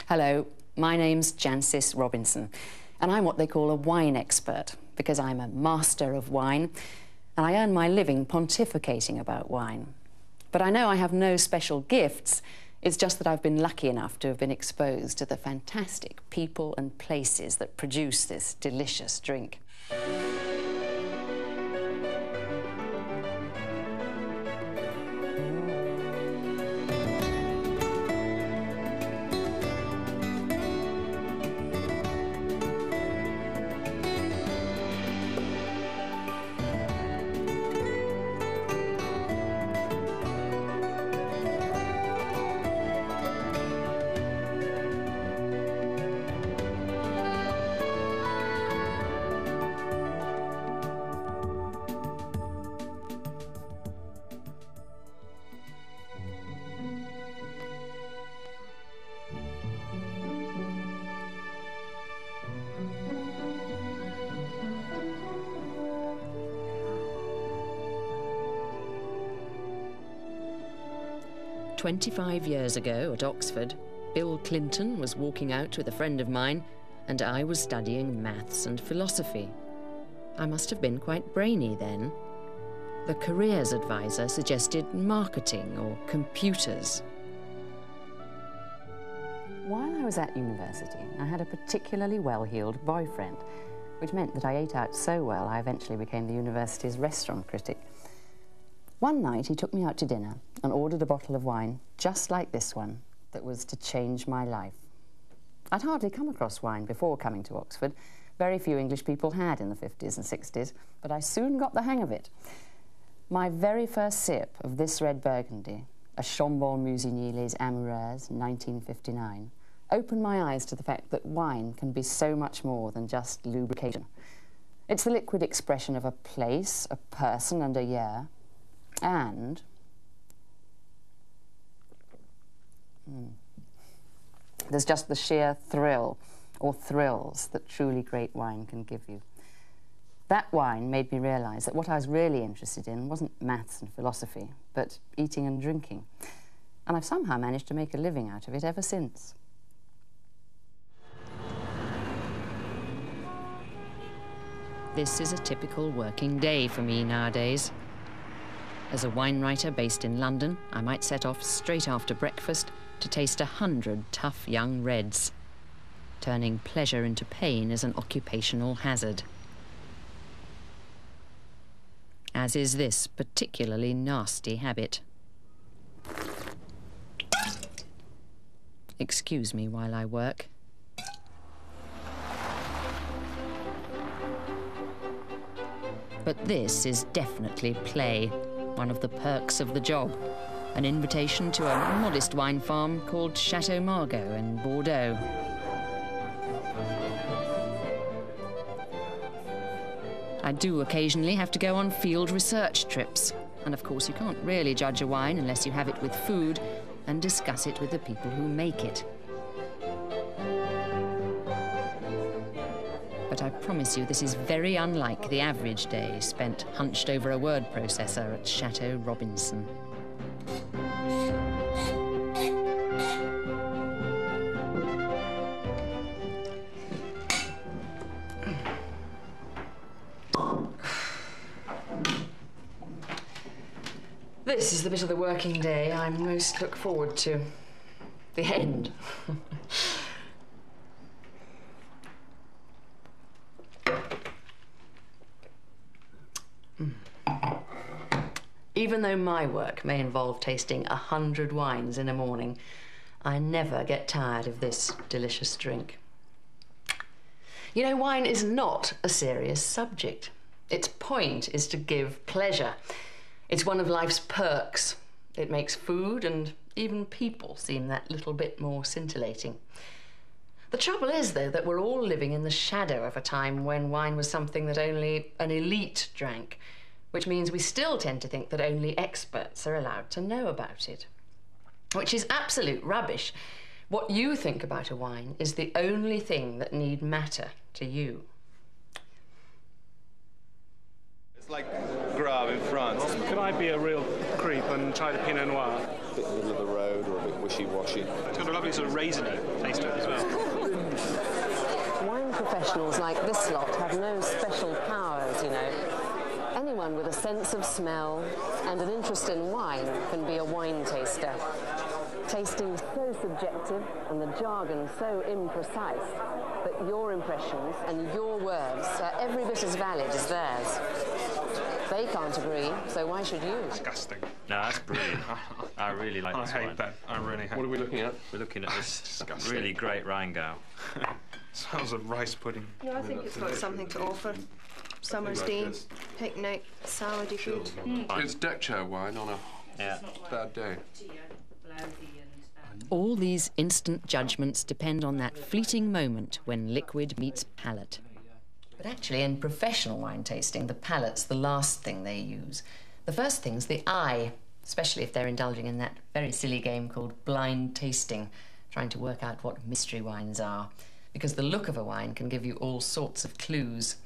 Hello, my name's Jancis Robinson, and I'm what they call a wine expert, because I'm a master of wine, and I earn my living pontificating about wine. But I know I have no special gifts. It's just that I've been lucky enough to have been exposed to the fantastic people and places that produce this delicious drink. 25 years ago at Oxford, Bill Clinton was walking out with a friend of mine, and I was studying maths and philosophy. I must have been quite brainy then. The careers advisor suggested marketing or computers. While I was at university, I had a particularly well-heeled boyfriend, which meant that I ate out so well I eventually became the university's restaurant critic. One night he took me out to dinner and ordered a bottle of wine just like this one that was to change my life. I'd hardly come across wine before coming to Oxford. Very few English people had in the 50s and 60s, but I soon got the hang of it. My very first sip of this red Burgundy, a Chambon Musigny Amoureuse 1959, opened my eyes to the fact that wine can be so much more than just lubrication. It's the liquid expression of a place, a person and a year. And there's just the sheer thrill, or thrills, that truly great wine can give you. That wine made me realise that what I was really interested in wasn't maths and philosophy, but eating and drinking. And I've somehow managed to make a living out of it ever since. This is a typical working day for me nowadays. As a wine writer based in London, I might set off straight after breakfast to taste 100 tough young reds. Turning pleasure into pain is an occupational hazard. As is this particularly nasty habit. Excuse me while I work. But this is definitely play. One of the perks of the job, an invitation to a modest wine farm called Chateau Margaux in Bordeaux. I do occasionally have to go on field research trips, and of course you can't really judge a wine unless you have it with food and discuss it with the people who make it. But I promise you this is very unlike the average day spent hunched over a word processor at Chateau Robinson. This is the bit of the working day I most look forward to. The end. Even though my work may involve tasting 100 wines in a morning, I never get tired of this delicious drink. You know, wine is not a serious subject. Its point is to give pleasure. It's one of life's perks. It makes food and even people seem that little bit more scintillating. The trouble is, though, that we're all living in the shadow of a time when wine was something that only an elite drank, which means we still tend to think that only experts are allowed to know about it, which is absolute rubbish. What you think about a wine is the only thing that need matter to you. It's like Grave in France. Could I be a real creep and try the Pinot Noir? bit middle of the road or a bit wishy-washy. It's got a lovely sort of raisiny taste to it as well. Wine professionals like this lot have no special powers, you know. Anyone with a sense of smell and an interest in wine can be a wine taster. Tasting so subjective and the jargon so imprecise that your impressions and your words are every bit as valid as theirs. They can't agree, so why should you? Disgusting. No, that's brilliant. I really like this wine. I hate that. I really hate. What are we looking at? We're looking at this really great Rheingau. Smells of rice pudding. No, I think it's got something to offer. Summer's day, picnic, salady food. It's deck chair wine on a bad day. All these instant judgments depend on that fleeting moment when liquid meets palate. But actually, in professional wine tasting, the palate's the last thing they use. The first thing's the eye, especially if they're indulging in that very silly game called blind tasting, trying to work out what mystery wines are, because the look of a wine can give you all sorts of clues.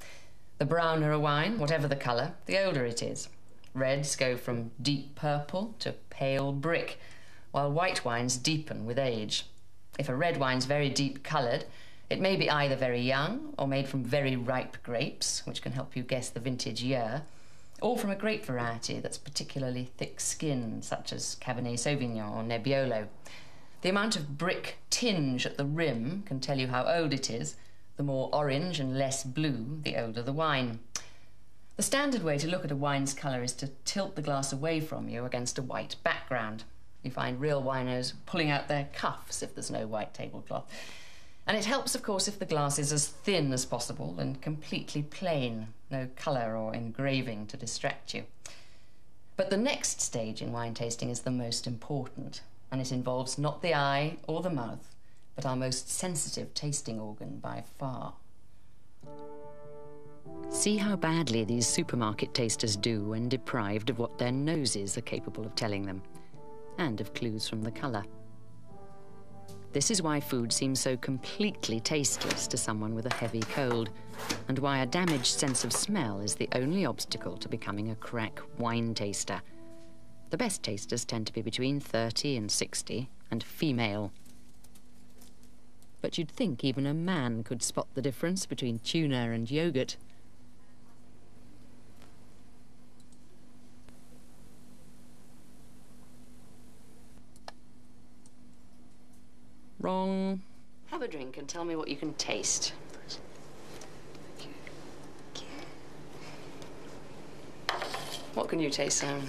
The browner a wine, whatever the colour, the older it is. Reds go from deep purple to pale brick, while white wines deepen with age. If a red wine's very deep coloured, it may be either very young or made from very ripe grapes, which can help you guess the vintage year, or from a grape variety that's particularly thick-skinned, such as Cabernet Sauvignon or Nebbiolo. The amount of brick tinge at the rim can tell you how old it is. The more orange and less blue, the older the wine. The standard way to look at a wine's colour is to tilt the glass away from you against a white background. You find real winos pulling out their cuffs if there's no white tablecloth. And it helps, of course, if the glass is as thin as possible and completely plain, no colour or engraving to distract you. But the next stage in wine tasting is the most important, and it involves not the eye or the mouth, but our most sensitive tasting organ by far. See how badly these supermarket tasters do when deprived of what their noses are capable of telling them, and of clues from the colour. This is why food seems so completely tasteless to someone with a heavy cold, and why a damaged sense of smell is the only obstacle to becoming a crack wine taster. The best tasters tend to be between 30 and 60, and female. But you'd think even a man could spot the difference between tuna and yoghurt. Wrong. Have a drink and tell me what you can taste. Thanks. What can you taste, Simon?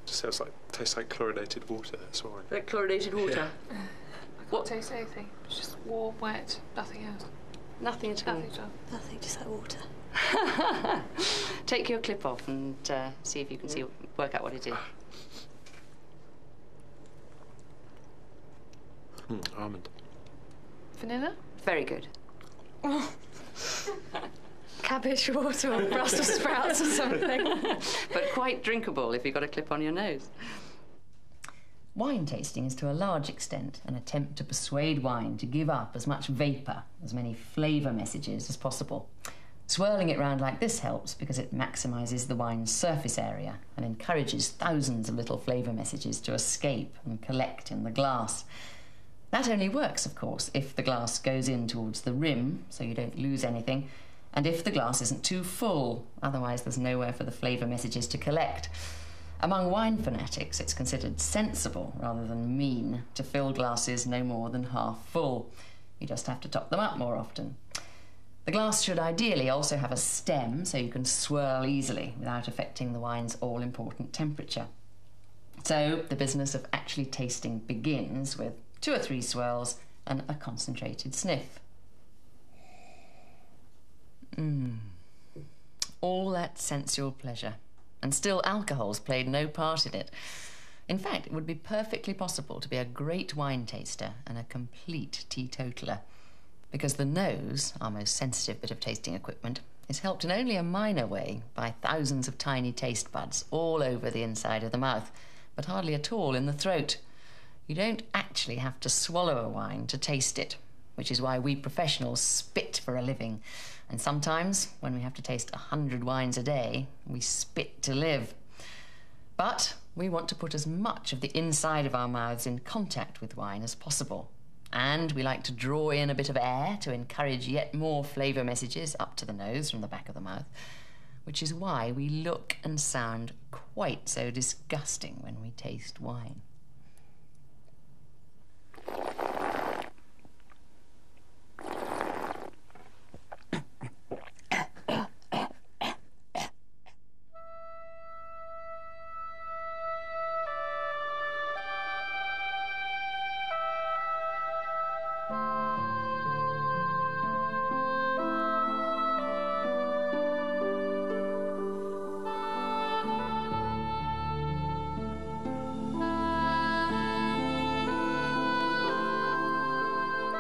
Tastes like chlorinated water. That's why. Like chlorinated water? I can't taste anything. It's just warm, wet, nothing else. Nothing at all? Nothing at all. Nothing, just like water. Take your clip off and see if you can work out what it is. Almond. Vanilla? Very good. Cabbage water or Brussels sprouts or something. But quite drinkable if you've got a clip on your nose. Wine tasting is to a large extent an attempt to persuade wine to give up as much vapour, as many flavour messages as possible. Swirling it round like this helps because it maximises the wine's surface area and encourages thousands of little flavour messages to escape and collect in the glass. That only works, of course, if the glass goes in towards the rim, so you don't lose anything, and if the glass isn't too full, otherwise there's nowhere for the flavour messages to collect. Among wine fanatics, it's considered sensible, rather than mean, to fill glasses no more than half full. You just have to top them up more often. The glass should ideally also have a stem, so you can swirl easily without affecting the wine's all-important temperature. So the business of actually tasting begins with 2 or 3 swirls and a concentrated sniff. All that sensual pleasure. And still alcohol's played no part in it. In fact, it would be perfectly possible to be a great wine taster and a complete teetotaler, because the nose, our most sensitive bit of tasting equipment, is helped in only a minor way by thousands of tiny taste buds all over the inside of the mouth, but hardly at all in the throat. You don't actually have to swallow a wine to taste it, which is why we professionals spit for a living. And sometimes, when we have to taste 100 wines a day, we spit to live. But we want to put as much of the inside of our mouths in contact with wine as possible. And we like to draw in a bit of air to encourage yet more flavour messages up to the nose from the back of the mouth, which is why we look and sound quite so disgusting when we taste wine.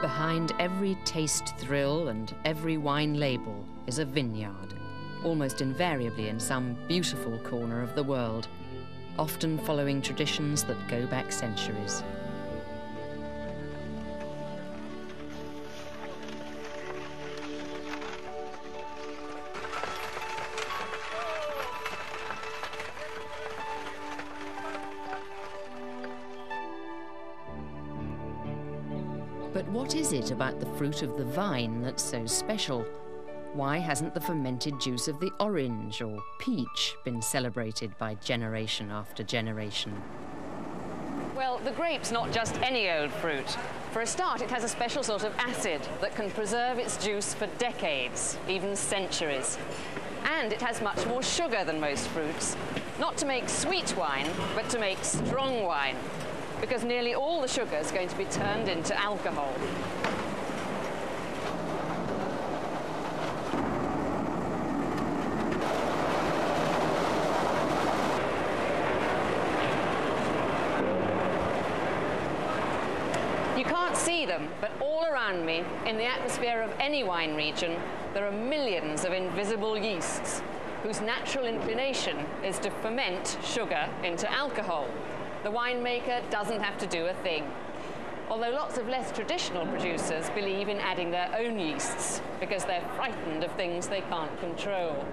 Behind every taste thrill and every wine label is a vineyard, almost invariably in some beautiful corner of the world, often following traditions that go back centuries. But what is it about the fruit of the vine that's so special? Why hasn't the fermented juice of the orange or peach been celebrated by generation after generation? Well, the grape's not just any old fruit. For a start, it has a special sort of acid that can preserve its juice for decades, even centuries. And it has much more sugar than most fruits, not to make sweet wine, but to make strong wine, because nearly all the sugar is going to be turned into alcohol. You can't see them, but all around me, in the atmosphere of any wine region, there are millions of invisible yeasts, whose natural inclination is to ferment sugar into alcohol. The winemaker doesn't have to do a thing. Although lots of less traditional producers believe in adding their own yeasts because they're frightened of things they can't control.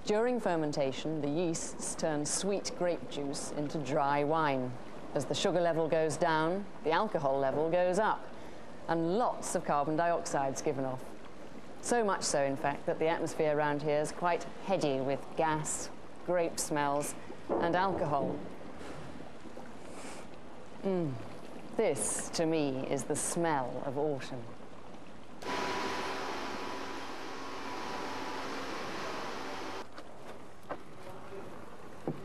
During fermentation, the yeasts turn sweet grape juice into dry wine. As the sugar level goes down, the alcohol level goes up, and lots of carbon dioxide's given off. So much so, in fact, that the atmosphere around here is quite heady with gas, grape smells, and alcohol. This, to me, is the smell of autumn.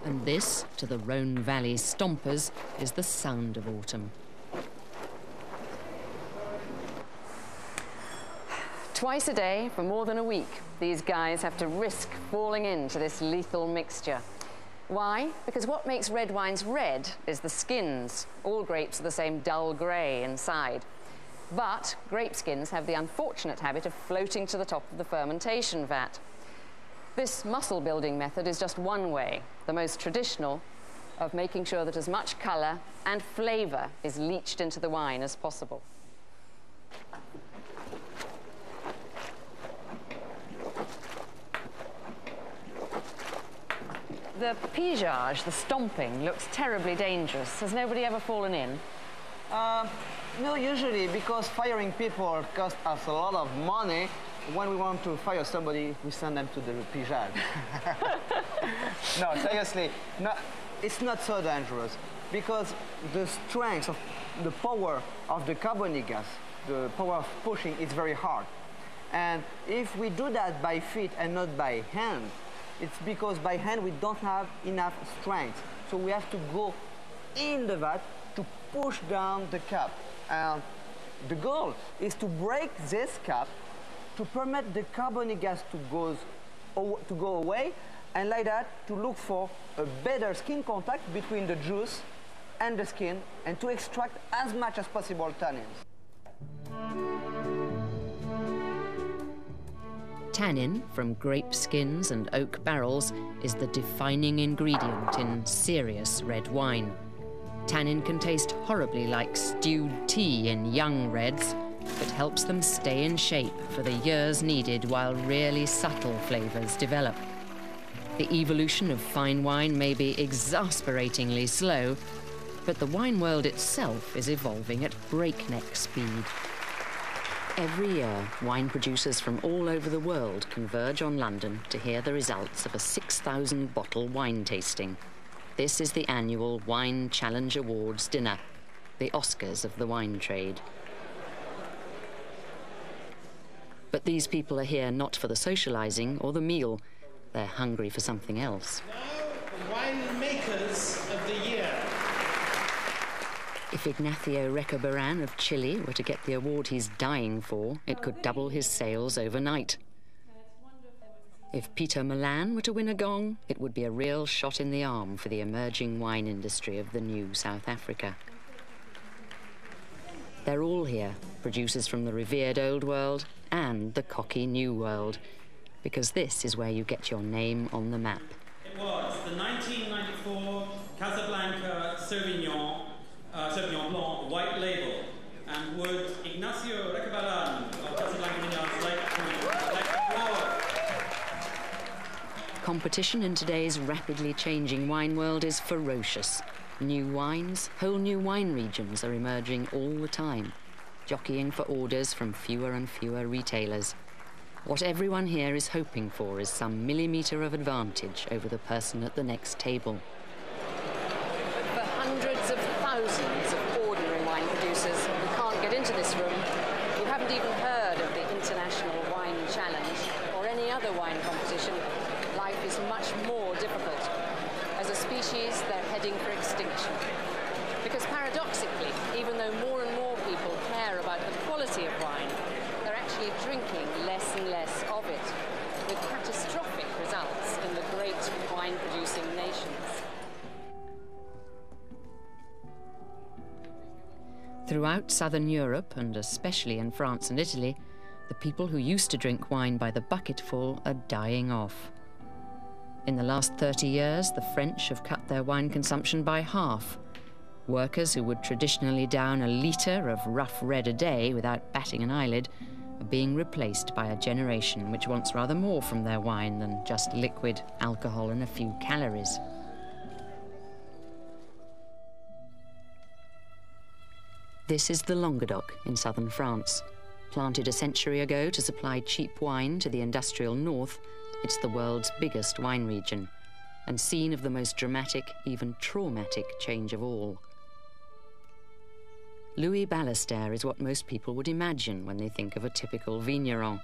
And this, to the Rhone Valley stompers, is the sound of autumn. Twice a day, for more than a week, these guys have to risk falling into this lethal mixture. Why? Because what makes red wines red is the skins. All grapes are the same dull grey inside. But grape skins have the unfortunate habit of floating to the top of the fermentation vat. This muscle-building method is just one way, the most traditional, of making sure that as much colour and flavour is leached into the wine as possible. The pigeage, the stomping, looks terribly dangerous. Has nobody ever fallen in? No, usually, because firing people costs us a lot of money. When we want to fire somebody, we send them to the pigeage. No, seriously, no, it's not so dangerous, because the strength of the power of the carbonic gas, the power of pushing, is very hard. And if we do that by feet and not by hand, it's because by hand we don't have enough strength. So we have to go in the vat to push down the cap. And the goal is to break this cap to permit the carbonic gas to go away, and like that to look for a better skin contact between the juice and the skin, and to extract as much as possible tannins. Tannin from grape skins and oak barrels is the defining ingredient in serious red wine. Tannin can taste horribly like stewed tea in young reds, but helps them stay in shape for the years needed while really subtle flavours develop. The evolution of fine wine may be exasperatingly slow, but the wine world itself is evolving at breakneck speed. Every year, wine producers from all over the world converge on London to hear the results of a 6,000-bottle wine tasting. This is the annual Wine Challenge Awards dinner, the Oscars of the wine trade. But these people are here not for the socialising or the meal. They're hungry for something else. Now, the wine makers of the year. If Ignacio Recabarren of Chile were to get the award he's dying for, it could double his sales overnight. If Peter Milan were to win a gong, it would be a real shot in the arm for the emerging wine industry of the new South Africa. They're all here, producers from the revered old world and the cocky new world, because this is where you get your name on the map. It was the 1994 Casablanca Sauvignon Blanc White Label, and would Ignacio Recabarren of Casablanca Vineyards like flower? Competition in today's rapidly changing wine world is ferocious. New wines, whole new wine regions are emerging all the time, jockeying for orders from fewer and fewer retailers. What everyone here is hoping for is some millimetre of advantage over the person at the next table. For hundreds of thousands of ordinary wine producers who can't get into this room, who haven't even heard of the International Wine Challenge or any other wine competition, life is much more difficult. As a species, they're heading for extinction. Because paradoxically, even though more and more people care about the quality of wine, they're actually drinking less and less of it, with catastrophic results in the great wine-producing nations. Throughout southern Europe, and especially in France and Italy, the people who used to drink wine by the bucketful are dying off. In the last 30 years, the French have cut their wine consumption by half. Workers who would traditionally down a litre of rough red a day without batting an eyelid are being replaced by a generation which wants rather more from their wine than just liquid, alcohol and a few calories. This is the Languedoc in southern France. Planted a century ago to supply cheap wine to the industrial north, it's the world's biggest wine region, and scene of the most dramatic, even traumatic change of all. Louis Ballester is what most people would imagine when they think of a typical vigneron.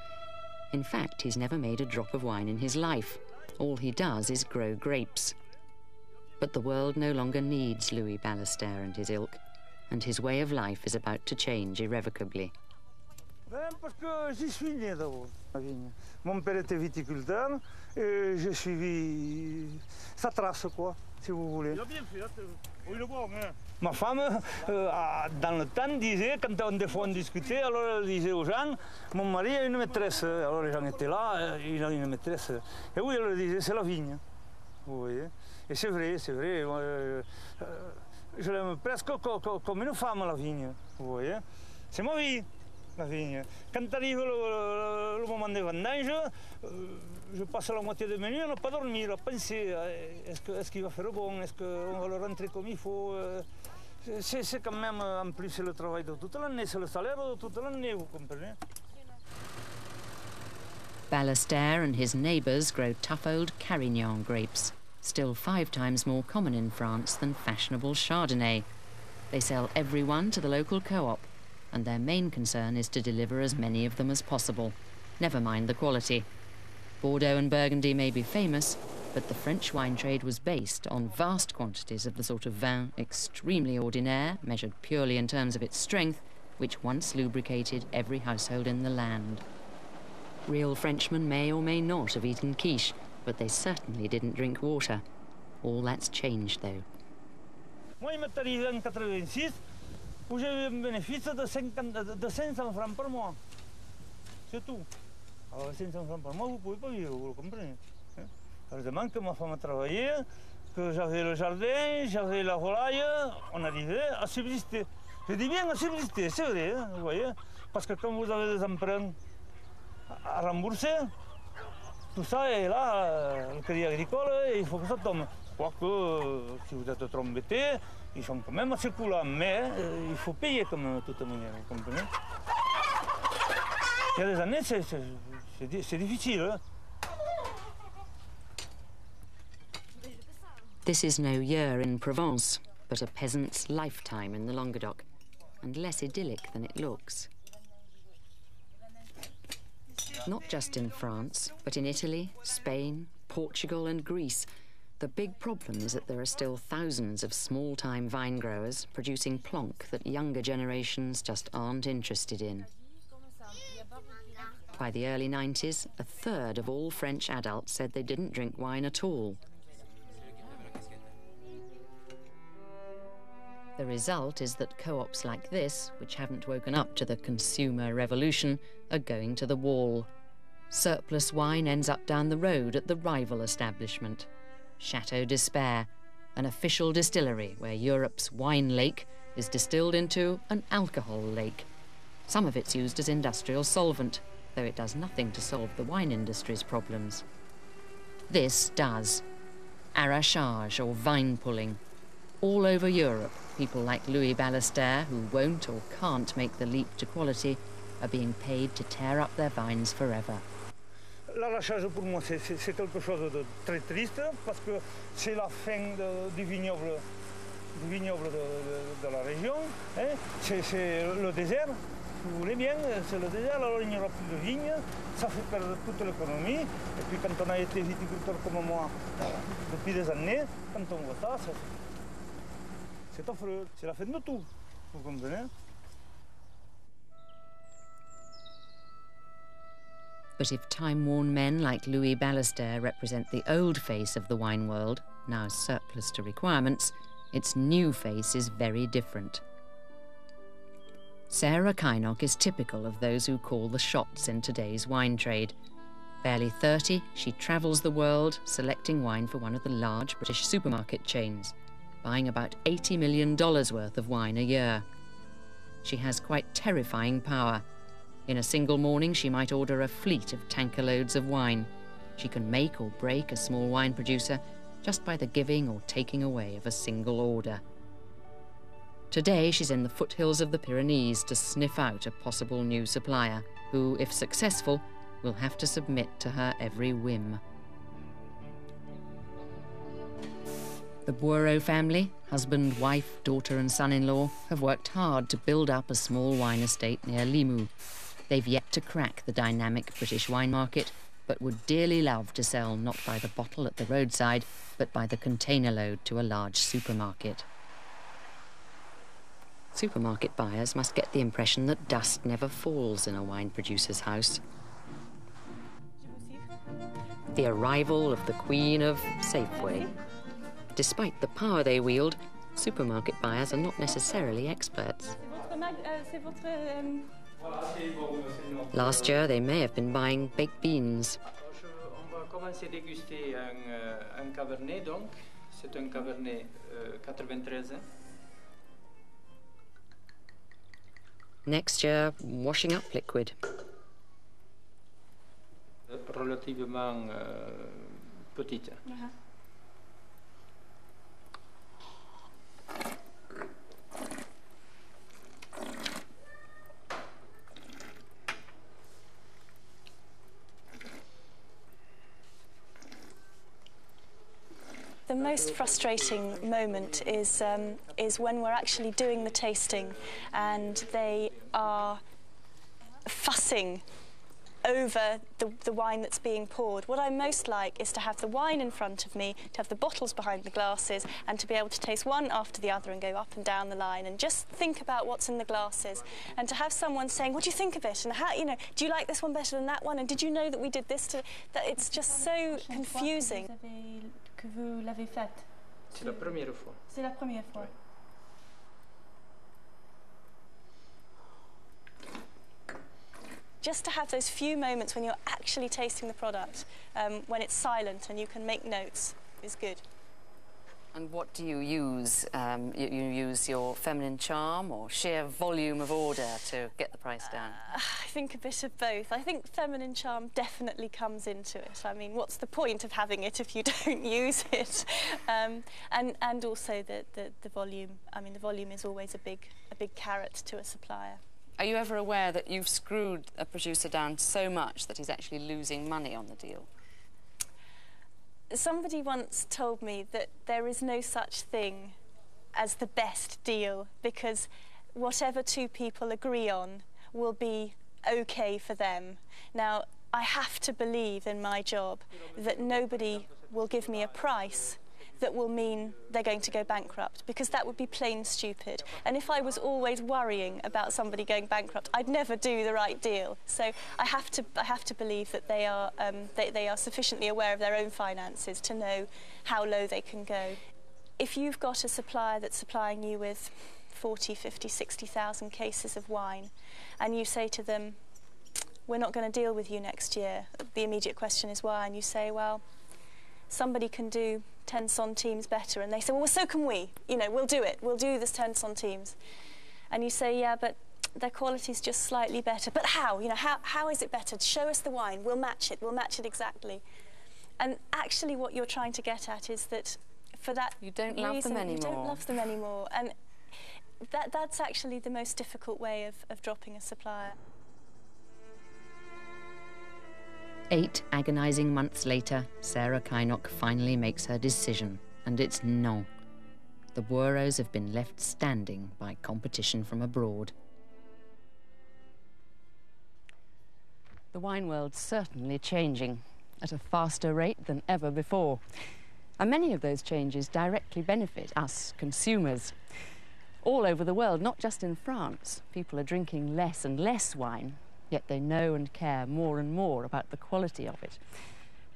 In fact, he's never made a drop of wine in his life. All he does is grow grapes. But the world no longer needs Louis Ballester and his ilk, and his way of life is about to change irrevocably. Parce que j'y suis né d'abord, la vigne. Mon père était viticulteur et j'ai suivi sa trace, quoi, si vous voulez. Ma femme, dans le temps, disait, quand des fois on discutait, alors elle disait aux gens, mon mari a une maîtresse. Alors les gens étaient là, il a une maîtresse. Et oui, elle disait, c'est la vigne. Vous voyez. Et c'est vrai, c'est vrai. Je l'aime presque comme une femme, la vigne. Vous voyez. C'est ma vie. La vigne. Quand arrive le moment des vendanges, je passe la moitié de ma nuit à ne pas dormir, à penser est-ce qu'il va faire bon, est-ce qu'on va le rentrer comme il faut. C'est quand même, en plus, le travail de toute l'année, c'est le salaire de toute l'année, vous comprenez? Ballester and his neighbours grow tough old Carignan grapes, still 5 times more common in France than fashionable Chardonnay. They sell every one to the local co-op, and their main concern is to deliver as many of them as possible. Never mind the quality. Bordeaux and Burgundy may be famous, but the French wine trade was based on vast quantities of the sort of vin extremely ordinaire, measured purely in terms of its strength, which once lubricated every household in the land. Real Frenchmen may or may not have eaten quiche, but they certainly didn't drink water. All that's changed, though. Moi, il m'est arrivé en 86, où j'ai eu un bénéfice de 500 francs par mois. C'est tout. Alors 500 francs par mois, vous ne pouvez pas vivre, vous le comprenez. Heureusement que ma femme a travaillé, que j'avais le jardin, j'avais la volaille, on arrivait à subsister. Je dis bien à subsister, c'est vrai, vous voyez. Parce que quand vous avez des emprunts à rembourser, tout ça est là, le crédit agricole, il faut que ça tombe. Quoique, si vous êtes trop embêté, ils sont quand même assez cool, mais il faut payer comme de toute manière, vous comprenez? Il y a des années, c'est difficile. Hein? This is no year in Provence, but a peasant's lifetime in the Languedoc, and less idyllic than it looks. Not just in France, but in Italy, Spain, Portugal and Greece, the big problem is that there are still thousands of small-time vine growers producing plonk that younger generations just aren't interested in. By the early 90s, a third of all French adults said they didn't drink wine at all. The result is that co-ops like this, which haven't woken up to the consumer revolution, are going to the wall. Surplus wine ends up down the road at the rival establishment. Chateau Despair, an official distillery where Europe's wine lake is distilled into an alcohol lake. Some of it's used as industrial solvent, though it does nothing to solve the wine industry's problems. This does. Arrachage, or vine pulling. All over Europe, people like Louis Ballester, who won't or can't make the leap to quality, are being paid to tear up their vines forever. L'arrachage pour moi c'est quelque chose de très triste parce que c'est la fin du vignoble de la région. Hein? C'est le désert, si vous voulez bien, c'est le désert, alors il n'y aura plus de vignes, ça fait perdre toute l'économie. Et puis quand on a été viticulteur comme moi depuis des années, quand on voit ça, c'est affreux, c'est la fin de tout, vous comprenez? But if time-worn men like Louis Ballester represent the old face of the wine world, now surplus to requirements, its new face is very different. Sarah Kynock is typical of those who call the shots in today's wine trade. Barely 30, she travels the world selecting wine for one of the large British supermarket chains, buying about $80 million worth of wine a year. She has quite terrifying power. In a single morning, she might order a fleet of tanker loads of wine. She can make or break a small wine producer just by the giving or taking away of a single order. Today, she's in the foothills of the Pyrenees to sniff out a possible new supplier, who, if successful, will have to submit to her every whim. The Boireau family, husband, wife, daughter and son-in-law, have worked hard to build up a small wine estate near Limoux. They've yet to crack the dynamic British wine market, but would dearly love to sell not by the bottle at the roadside, but by the container load to a large supermarket. Supermarket buyers must get the impression that dust never falls in a wine producer's house. The arrival of the Queen of Safeway. Despite the power they wield, supermarket buyers are not necessarily experts. Last year, they may have been buying baked beans. On va commencer à déguster un cabernet, donc. C'est un cabernet 93. Next year, washing up liquid. Relativement petite. The most frustrating moment is when we're actually doing the tasting and they are fussing over the wine that's being poured. What I most like is to have the wine in front of me, to have the bottles behind the glasses, and to be able to taste one after the other and go up and down the line and just think about what's in the glasses, and to have someone saying, what do you think of it, and how, you know, do you like this one better than that one, and did you know that we did this to that? It's just so confusing. Que vous l'avez faite. C'est la première fois. C'est la première fois. Oui. Just to have those few moments when you're actually tasting the product, when it's silent and you can make notes, is good. And what do you use? You use your feminine charm or sheer volume of order to get the price down? I think a bit of both. I think feminine charm definitely comes into it. I mean, what's the point of having it if you don't use it? And also the volume. I mean, the volume is always a big carrot to a supplier. Are you ever aware that you've screwed a producer down so much that he's actually losing money on the deal? Somebody once told me that there is no such thing as the best deal, because whatever two people agree on will be okay for them. Now, I have to believe in my job that nobody will give me a price that will mean they're going to go bankrupt, because that would be plain stupid. And if I was always worrying about somebody going bankrupt, I'd never do the right deal. So I have to believe that they are sufficiently aware of their own finances to know how low they can go. If you've got a supplier that's supplying you with 40, 50, 60,000 cases of wine, and you say to them, we're not going to deal with you next year, the immediate question is why, and you say, well, somebody can do 10 centimes better, and they say, well, so can we. You know, we'll do it. We'll do this 10 centimes. And you say, yeah, but their quality's just slightly better. But how? You know, how is it better? Show us the wine. We'll match it. We'll match it exactly. And actually what you're trying to get at is that for that you don't love them anymore. You don't love them anymore. And that's actually the most difficult way of dropping a supplier. 8 agonising months later, Sarah Kynock finally makes her decision, and it's no. The Boeros have been left standing by competition from abroad. The wine world's certainly changing at a faster rate than ever before. And many of those changes directly benefit us, consumers. All over the world, not just in France, people are drinking less and less wine, yet they know and care more and more about the quality of it.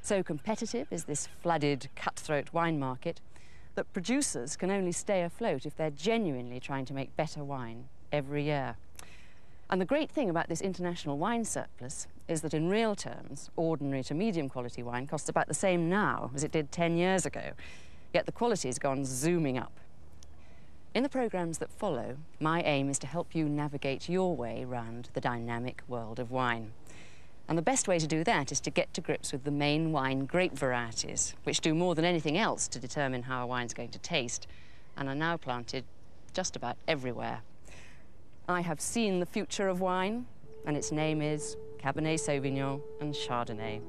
So competitive is this flooded, cutthroat wine market that producers can only stay afloat if they're genuinely trying to make better wine every year. And the great thing about this international wine surplus is that in real terms, ordinary to medium quality wine costs about the same now as it did 10 years ago, yet the quality's gone zooming up. In the programmes that follow, my aim is to help you navigate your way around the dynamic world of wine. And the best way to do that is to get to grips with the main wine grape varieties, which do more than anything else to determine how a wine's going to taste, and are now planted just about everywhere. I have seen the future of wine, and its name is Cabernet Sauvignon and Chardonnay.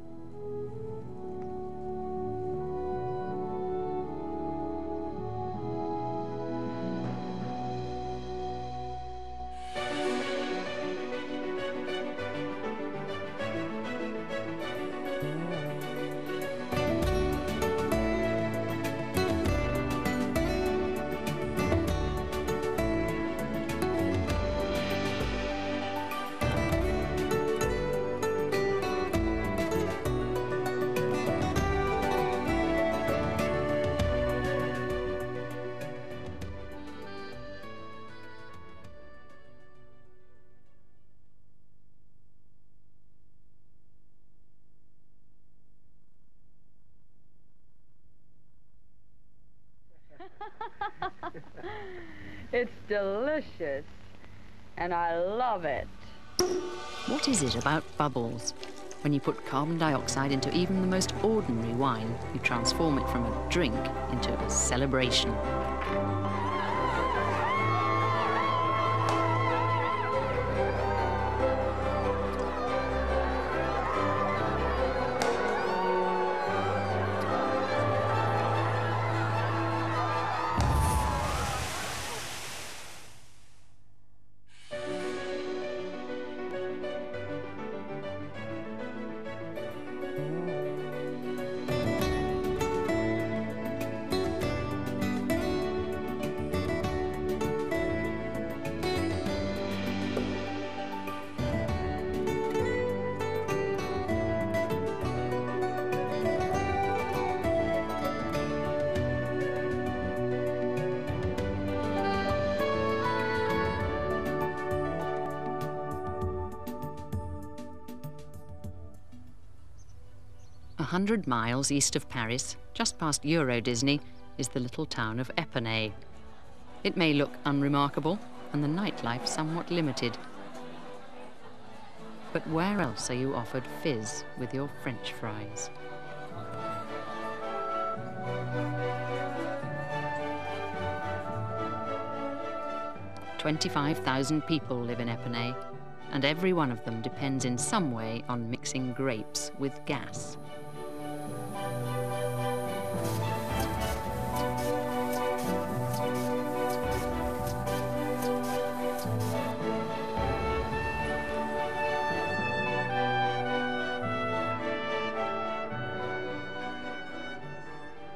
It's delicious, and I love it. What is it about bubbles? When you put carbon dioxide into even the most ordinary wine, you transform it from a drink into a celebration. "100 miles east of Paris, just past Euro Disney, is the little town of Épernay. It may look unremarkable and the nightlife somewhat limited. But where else are you offered fizz with your French fries? "25,000 people live in Épernay, and every one of them depends in some way on mixing grapes with gas.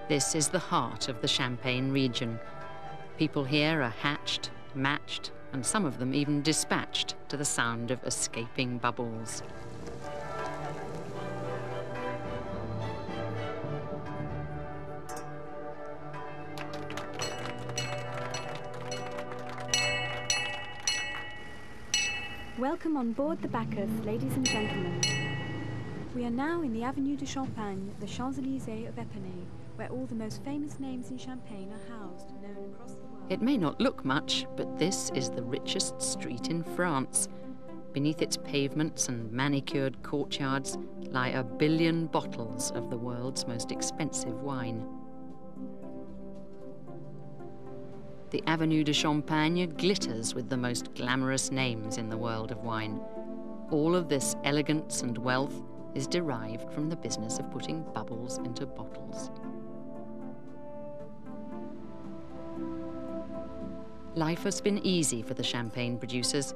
This is the heart of the Champagne region. People here are hatched, matched, and some of them even dispatched to the sound of escaping bubbles. Welcome on board the Bacchus, ladies and gentlemen. We are now in the Avenue de Champagne, the Champs-Élysées of Épernay, where all the most famous names in Champagne are housed, known across the world. It may not look much, but this is the richest street in France. Beneath its pavements and manicured courtyards lie 1 billion bottles of the world's most expensive wine. The Avenue de Champagne glitters with the most glamorous names in the world of wine. All of this elegance and wealth is derived from the business of putting bubbles into bottles. Life has been easy for the champagne producers.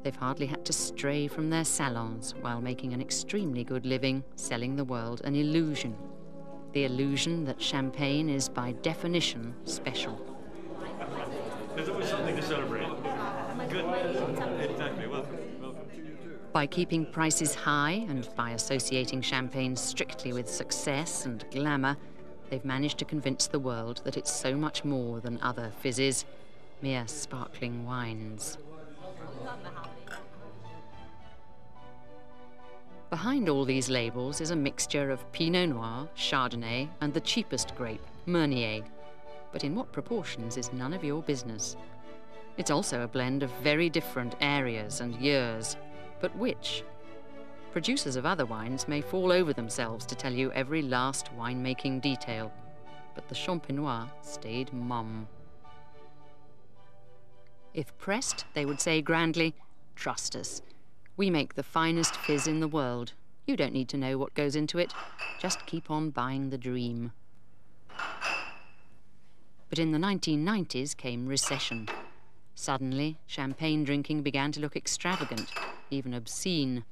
They've hardly had to stray from their salons while making an extremely good living selling the world an illusion. The illusion that champagne is by definition special. There's always something to celebrate. Good. Exactly. Welcome. By keeping prices high and by associating champagne strictly with success and glamour, they've managed to convince the world that it's so much more than other fizzes, mere sparkling wines. Behind all these labels is a mixture of Pinot Noir, Chardonnay, and the cheapest grape, Meunier. But in what proportions is none of your business. It's also a blend of very different areas and years. But which? Producers of other wines may fall over themselves to tell you every last winemaking detail, but the Champenois stayed mum. If pressed, they would say grandly, "Trust us. We make the finest fizz in the world. You don't need to know what goes into it. Just keep on buying the dream." But in the 1990s came recession. Suddenly, champagne drinking began to look extravagant, even obscene.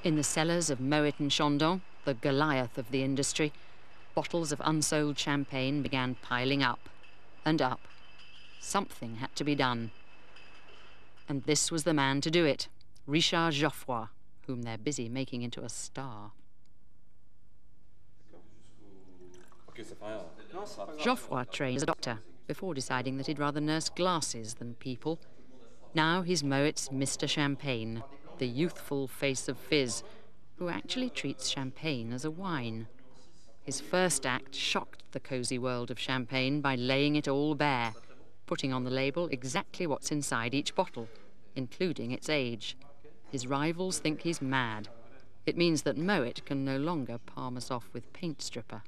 In the cellars of Moet and Chandon, the Goliath of the industry, bottles of unsold champagne began piling up and up. Something had to be done. And this was the man to do it, Richard Geoffroy, whom they're busy making into a star. Geoffroy trained as a doctor before deciding that he'd rather nurse glasses than people. Now he's Moet's Mr. Champagne, the youthful face of fizz, who actually treats champagne as a wine. His first act shocked the cosy world of champagne by laying it all bare, putting on the label exactly what's inside each bottle, including its age. His rivals think he's mad. It means that Moet can no longer palm us off with paint stripper.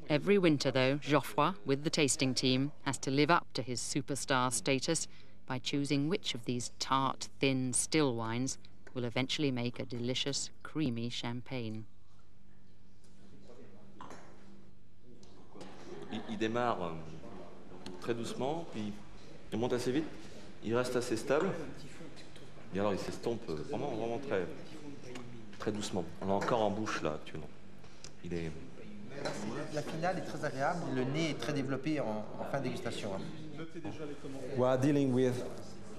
Every winter, though, Geoffroy, with the tasting team, has to live up to his superstar status by choosing which of these tart, thin, still wines will eventually make a delicious, creamy champagne. Il démarre très doucement, puis il monte assez vite, il reste assez stable, et alors il s'estompe vraiment très doucement. On l'a encore en bouche là actuellement. Il est... La finale est très agréable, le nez est très développé en fin de dégustation. We are dealing with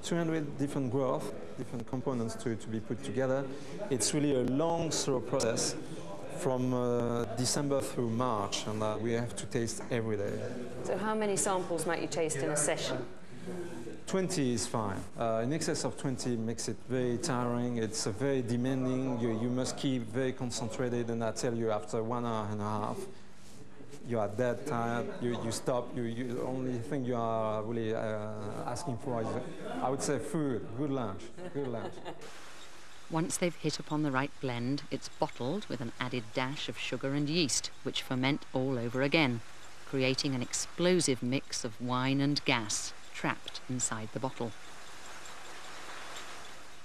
200 different growth, different components to be put together. It's really a long, slow process from December through March, and we have to taste every day. So how many samples might you taste in a session? 20 is fine. In excess of 20 makes it very tiring. It's very demanding. You must keep very concentrated, and I tell you, after 1 hour and a half, you are dead tired. You stop. The only thing you are really asking for is, I would say, food. Good lunch. Good lunch. Once they've hit upon the right blend, it's bottled with an added dash of sugar and yeast, which ferment all over again, creating an explosive mix of wine and gas trapped inside the bottle.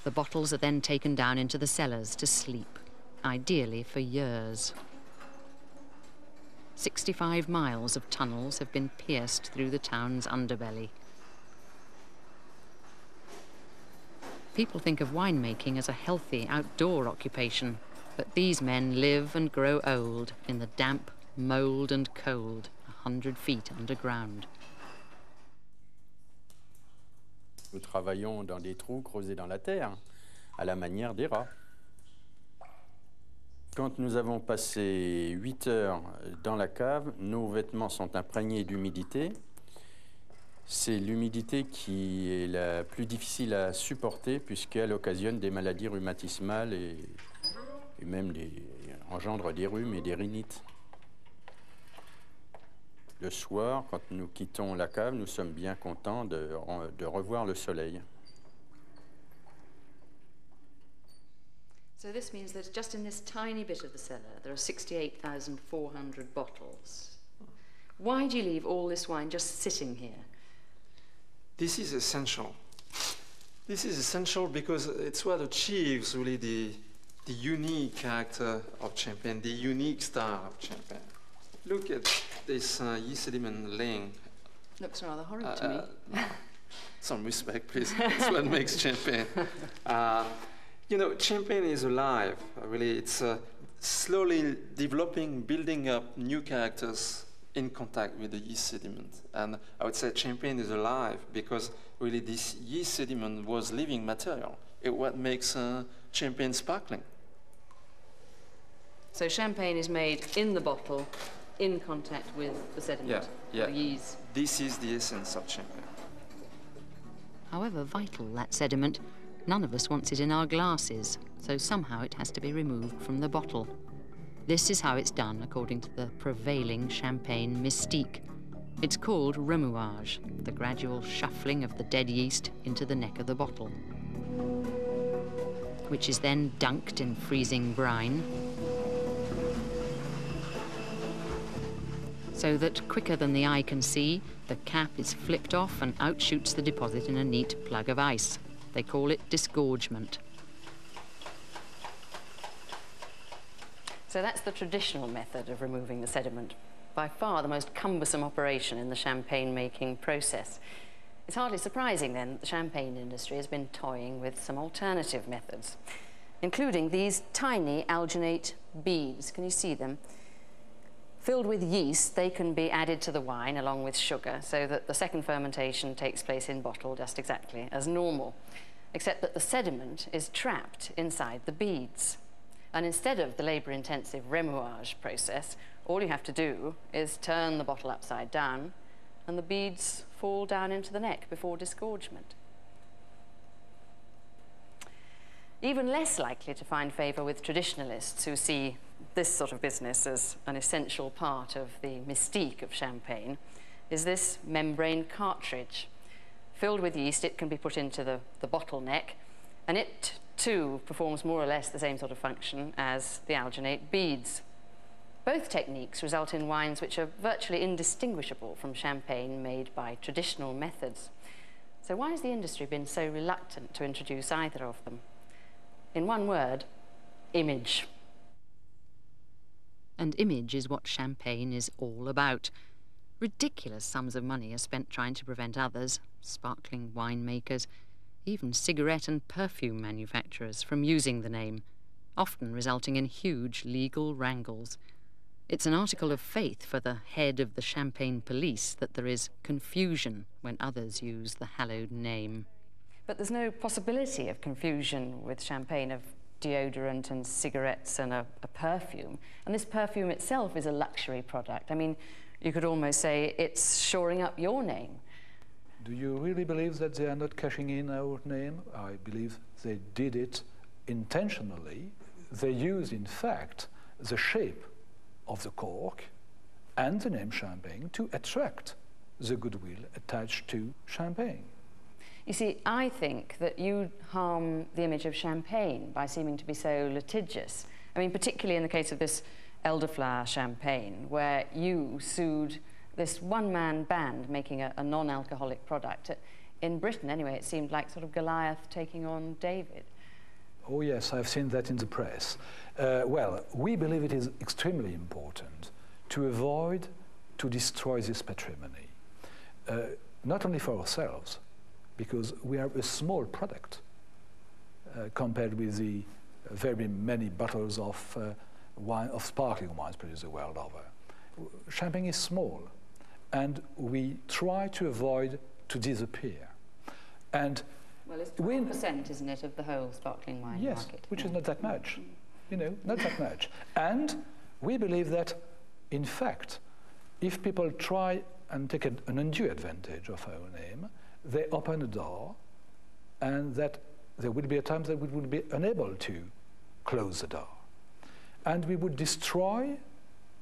The bottles are then taken down into the cellars to sleep, ideally for years. 65 miles of tunnels have been pierced through the town's underbelly. People think of winemaking as a healthy outdoor occupation, but these men live and grow old in the damp, mould and cold 100 feet underground. Nous travaillons dans des trous creusés dans la terre, à la manière des rats. Quand nous avons passé 8 heures dans la cave, nos vêtements sont imprégnés d'humidité. C'est l'humidité qui est la plus difficile à supporter puisqu'elle occasionne des maladies rhumatismales et même engendre des rhumes et des rhinites. Le soir, quand nous quittons la cave, nous sommes bien contents de revoir le soleil. So this means that just in this tiny bit of the cellar, there are 68,400 bottles. Why do you leave all this wine just sitting here? This is essential. This is essential because it's what achieves really the unique character of Champagne, the unique style of Champagne. Look at this yeast sediment laying. Looks rather horrid to me. Some respect, please. That's what makes Champagne. You know, Champagne is alive, really. It's slowly developing, building up new characters in contact with the yeast sediment. And I would say Champagne is alive because really this yeast sediment was living material. It's what makes Champagne sparkling. So Champagne is made in the bottle, in contact with the sediment, the yeast. This is the essence of Champagne. However vital that sediment, none of us wants it in our glasses, so somehow it has to be removed from the bottle. This is how it's done according to the prevailing Champagne mystique. It's called remuage, the gradual shuffling of the dead yeast into the neck of the bottle, which is then dunked in freezing brine, so that quicker than the eye can see, the cap is flipped off and out shoots the deposit in a neat plug of ice. They call it disgorgement. So that's the traditional method of removing the sediment, by far the most cumbersome operation in the champagne making process. It's hardly surprising then that the champagne industry has been toying with some alternative methods, including these tiny alginate beads. Can you see them? Filled with yeast, they can be added to the wine along with sugar so that the second fermentation takes place in bottle just exactly as normal, except that the sediment is trapped inside the beads. And instead of the labour-intensive remuage process, all you have to do is turn the bottle upside down and the beads fall down into the neck before disgorgement. Even less likely to find favour with traditionalists who see this sort of business as an essential part of the mystique of champagne is this membrane cartridge. Filled with yeast, it can be put into the bottleneck, and it too performs more or less the same sort of function as the alginate beads. Both techniques result in wines which are virtually indistinguishable from champagne made by traditional methods. So why has the industry been so reluctant to introduce either of them? In one word, image. And image is what champagne is all about. Ridiculous sums of money are spent trying to prevent others, sparkling winemakers, even cigarette and perfume manufacturers, from using the name, often resulting in huge legal wrangles. It's an article of faith for the head of the champagne police that there is confusion when others use the hallowed name. But there's no possibility of confusion with champagne of deodorant and cigarettes and a perfume. And this perfume itself is a luxury product. I mean, you could almost say it's shoring up your name. Do you really believe that they are not cashing in our name? I believe they did it intentionally. They used, in fact, the shape of the cork and the name champagne to attract the goodwill attached to champagne. You see, I think that you harm the image of champagne by seeming to be so litigious. I mean, particularly in the case of this elderflower champagne, where you sued this one-man band making a non-alcoholic product. In Britain, anyway, it seemed like sort of Goliath taking on David. Oh, yes, I've seen that in the press. Well, we believe it is extremely important to avoid to destroy this patrimony, not only for ourselves, because we are a small product compared with the very many bottles of wine, of sparkling wines produced the world over. Champagne is small, and we try to avoid to disappear. And well, it's 12%, isn't it, of the whole sparkling wine yes, market? Which is not that much, you know, not that much. And we believe that, in fact, if people try and take an undue advantage of our name, they open a door, and that there will be a time that we would be unable to close the door. And we would destroy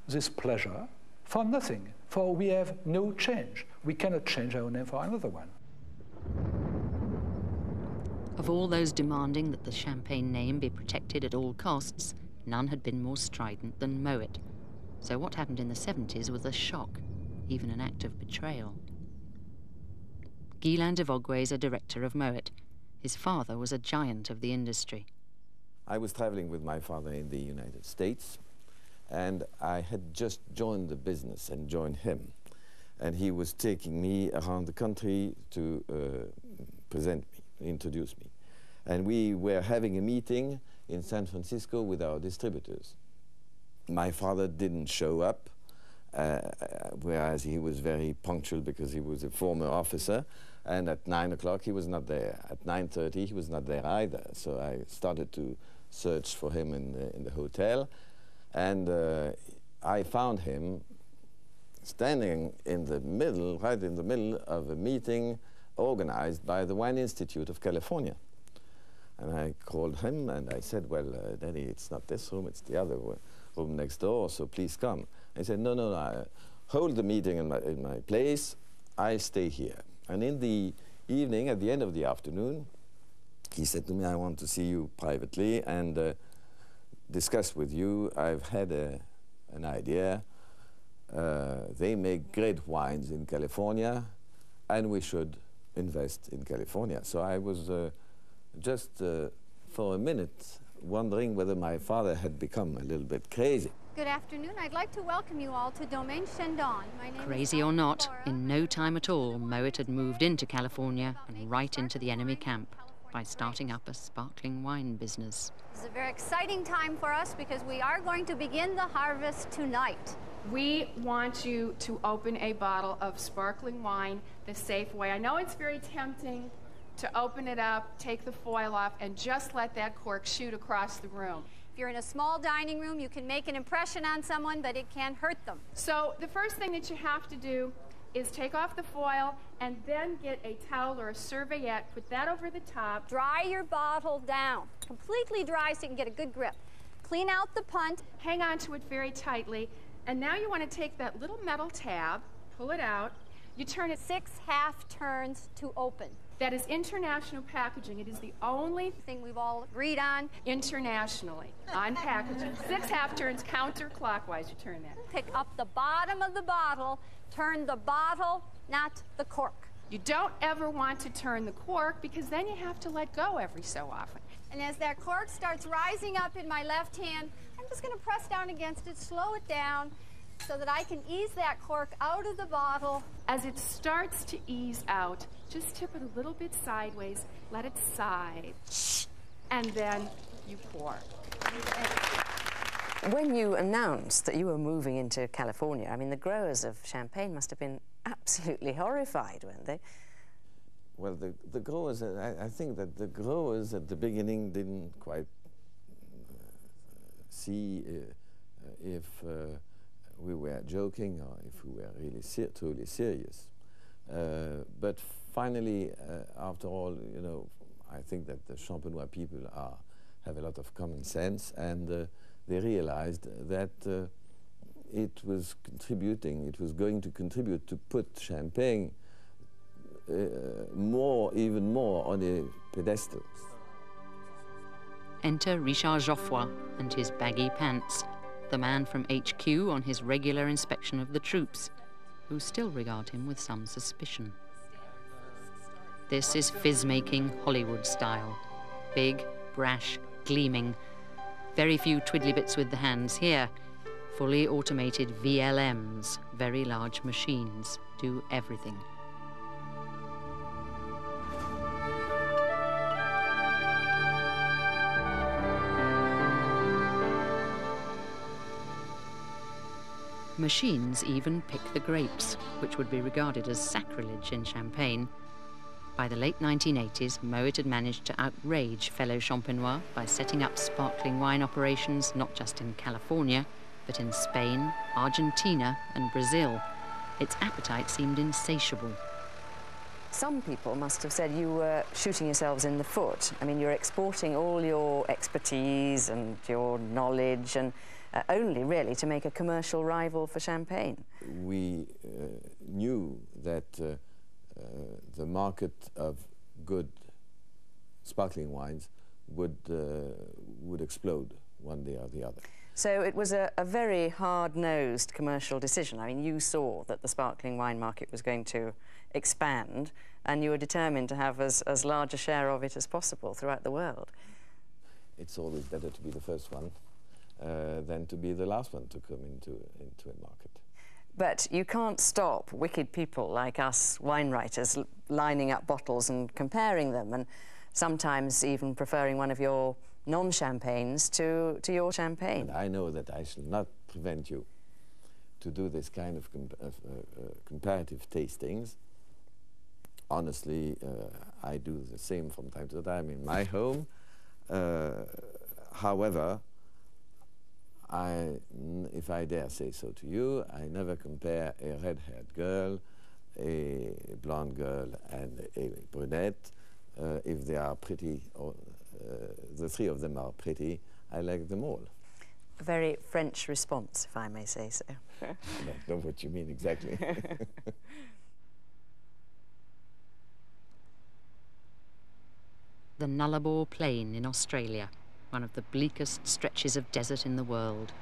this pleasure for nothing, for we have no change. We cannot change our name for another one. Of all those demanding that the champagne name be protected at all costs, none had been more strident than Moet. So what happened in the 70s was a shock, even an act of betrayal. Guylain de Vogüé is a director of Moet. His father was a giant of the industry. I was traveling with my father in the United States, and I had just joined the business and joined him. And he was taking me around the country to present me, introduce me. And we were having a meeting in San Francisco with our distributors. My father didn't show up, whereas he was very punctual because he was a former officer. And at 9 o'clock, he was not there. At 9:30, he was not there either. So I started to search for him in the hotel. And I found him standing in the middle, right in the middle of a meeting organized by the Wine Institute of California. And I called him and I said, well, Daddy, it's not this room, it's the other room next door, so please come. He said, no, I hold the meeting in my place, I stay here. And in the evening, at the end of the afternoon, he said to me, I want to see you privately and discuss with you. I've had an idea. They make great wines in California, and we should invest in California. So I was just for a minute wondering whether my father had become a little bit crazy. Good afternoon. I'd like to welcome you all to Domaine Chandon. My name Crazy or not, in no time at all, Moet had moved into California and right into the enemy camp by starting up a sparkling wine business. This is a very exciting time for us because we are going to begin the harvest tonight. We want you to open a bottle of sparkling wine the safe way. I know it's very tempting to open it up, take the foil off, and just let that cork shoot across the room. If you're in a small dining room, you can make an impression on someone, but it can't hurt them. So the first thing that you have to do is take off the foil and then get a towel or a serviette, put that over the top. Dry your bottle down, completely dry so you can get a good grip. Clean out the punt. Hang on to it very tightly. And now you want to take that little metal tab, pull it out. You turn it 6 half turns to open. That is international packaging. It is the only thing we've all agreed on internationally on packaging. 6 half turns counterclockwise. You turn that. Pick up the bottom of the bottle, turn the bottle, not the cork. You don't ever want to turn the cork because then you have to let go every so often. And as that cork starts rising up in my left hand, I'm just going to press down against it, slow it down, so that I can ease that cork out of the bottle. As it starts to ease out, just tip it a little bit sideways, let it side, and then you pour. When you announced that you were moving into California, I mean, the growers of champagne must have been absolutely horrified, weren't they? Well, the growers, I think that the growers at the beginning didn't quite see if we were joking or if we were really truly serious. But finally, after all, you know, I think that the Champenois people have a lot of common sense, and they realized that it was going to contribute to put Champagne even more on a pedestal. Enter Richard Geoffroy and his baggy pants, the man from HQ on his regular inspection of the troops, who still regard him with some suspicion. This is fizz-making Hollywood style. Big, brash, gleaming. Very few twiddly bits with the hands here. Fully automated VLMs, very large machines, do everything. Machines even pick the grapes, which would be regarded as sacrilege in Champagne. By the late 1980s, Moet had managed to outrage fellow Champenois by setting up sparkling wine operations not just in California, but in Spain, Argentina and Brazil. Its appetite seemed insatiable. Some people must have said you were shooting yourselves in the foot. I mean, you're exporting all your expertise and your knowledge, and only really to make a commercial rival for Champagne. We knew that the market of good sparkling wines would explode one day or the other. So it was a very hard-nosed commercial decision. I mean, you saw that the sparkling wine market was going to expand, and you were determined to have as large a share of it as possible throughout the world. It's always better to be the first one than to be the last one to come into a market. But you can't stop wicked people like us wine writers lining up bottles and comparing them, and sometimes even preferring one of your non-champagnes to your champagne. And I know that I shall not prevent you to do this kind of comparative tastings. Honestly, I do the same from time to time in my home. However, if I dare say so to you, I never compare a red-haired girl, a blonde girl and a brunette. If they are pretty, or the three of them are pretty, I like them all. A very French response, if I may say so. I don't know what you mean exactly. The Nullarbor Plain in Australia, one of the bleakest stretches of desert in the world.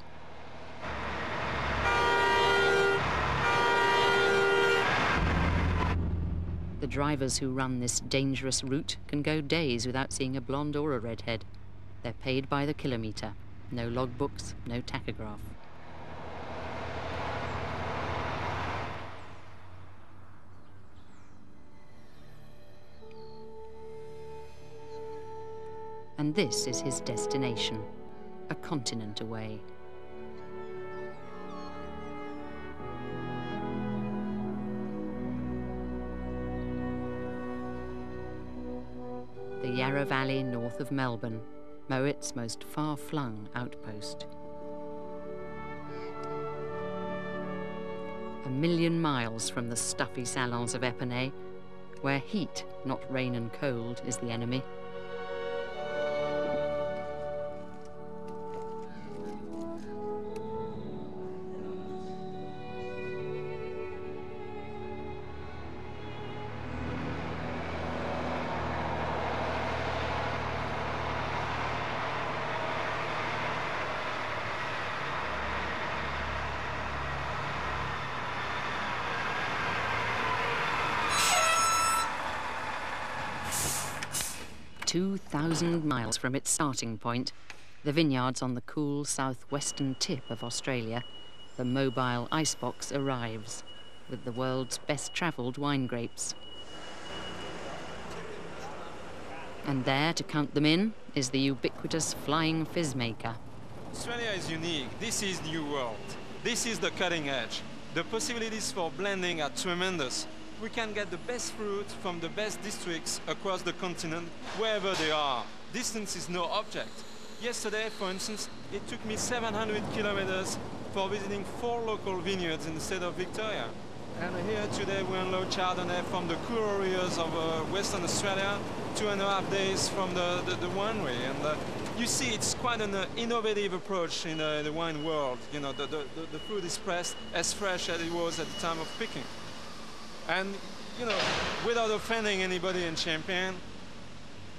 The drivers who run this dangerous route can go days without seeing a blonde or a redhead. They're paid by the kilometre. No logbooks, no tachograph. And this is his destination, a continent away. The Yarra Valley north of Melbourne, Moet's most far-flung outpost. 1,000,000 miles from the stuffy salons of Epernay, where heat, not rain and cold, is the enemy. "2,000 miles from its starting point, the vineyards on the cool southwestern tip of Australia, the mobile icebox arrives with the world's best-travelled wine grapes. And there, to count them in, is the ubiquitous flying fizz maker. Australia is unique. This is New World. This is the cutting edge. The possibilities for blending are tremendous. We can get the best fruit from the best districts across the continent, wherever they are. Distance is no object. Yesterday, for instance, it took me 700 kilometers for visiting 4 local vineyards in the state of Victoria. And here today we unload Chardonnay from the cool areas of Western Australia, 2.5 days from the winery. And you see, it's quite an innovative approach in the wine world. You know, the fruit is pressed as fresh as it was at the time of picking. And, you know, without offending anybody in Champagne,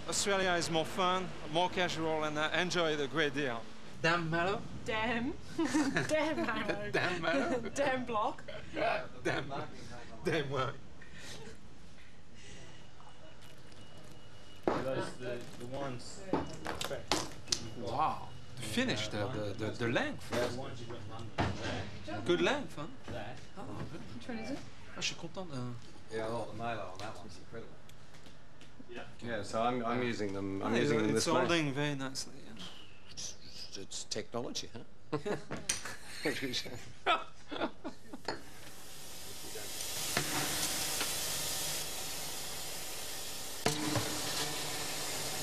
Australia is more fun, more casual, and I enjoy it a great deal. Damn mellow? Damn. Damn mellow. Damn mellow? Damn block. Damn wine. The ones. Wow. The finish, the length. Good length, huh? Oh, Which one is it? je suis content. Yeah, a lot of the Malja on that one's incredible. Yeah, so I'm using them. I'm using them It's this way. holding very nicely. Yeah. It's technology, huh?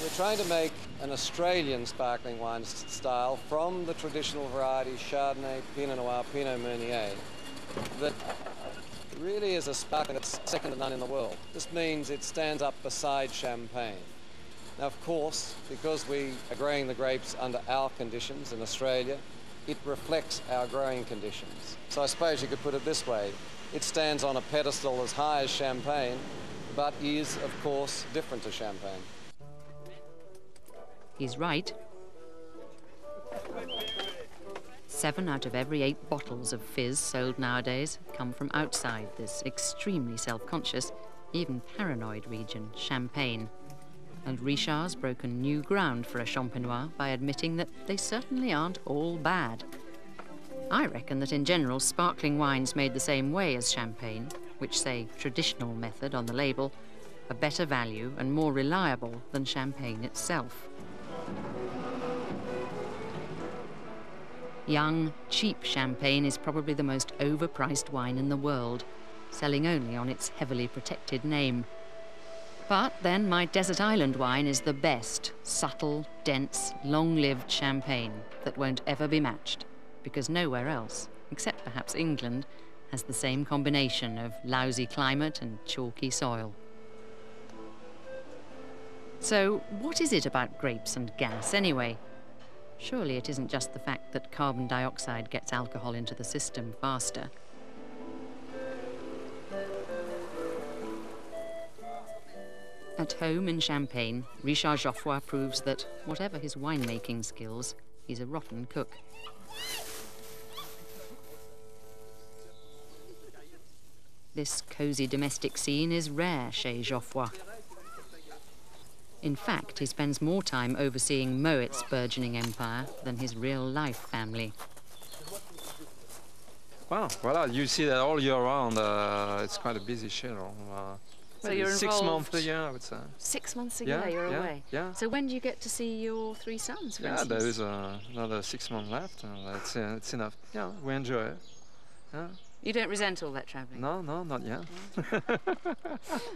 We're trying to make an Australian sparkling wine style from the traditional varieties Chardonnay, Pinot Noir, Pinot Meunier that really is a sparkling that's second to none in the world. This means it stands up beside champagne. Now, of course, because we are growing the grapes under our conditions in Australia, it reflects our growing conditions. So I suppose you could put it this way. It stands on a pedestal as high as champagne, but is, of course, different to champagne. He's right. 7 out of every 8 bottles of fizz sold nowadays come from outside this extremely self-conscious, even paranoid region, Champagne. And Richard's broken new ground for a Champenois by admitting that they certainly aren't all bad. I reckon that in general, sparkling wines made the same way as champagne, which say traditional method on the label, are better value and more reliable than champagne itself. Young, cheap champagne is probably the most overpriced wine in the world, selling only on its heavily protected name. But then my desert island wine is the best, subtle, dense, long-lived champagne that won't ever be matched, because nowhere else, except perhaps England, has the same combination of lousy climate and chalky soil. So what is it about grapes and gas anyway? Surely it isn't just the fact that carbon dioxide gets alcohol into the system faster. At home in Champagne, Richard Geoffroy proves that, whatever his winemaking skills, he's a rotten cook. This cosy domestic scene is rare chez Geoffroy. In fact, he spends more time overseeing Moet's burgeoning empire than his real-life family. Wow, well, you see that all year round. It's quite a busy schedule. So you're involved 6 months a year, I would say. 6 months a year you're away? Yeah. So when do you get to see your 3 sons, for instance? There is another 6 months left. It's enough. Yeah, we enjoy it. Yeah. You don't resent all that travelling? No, not yet.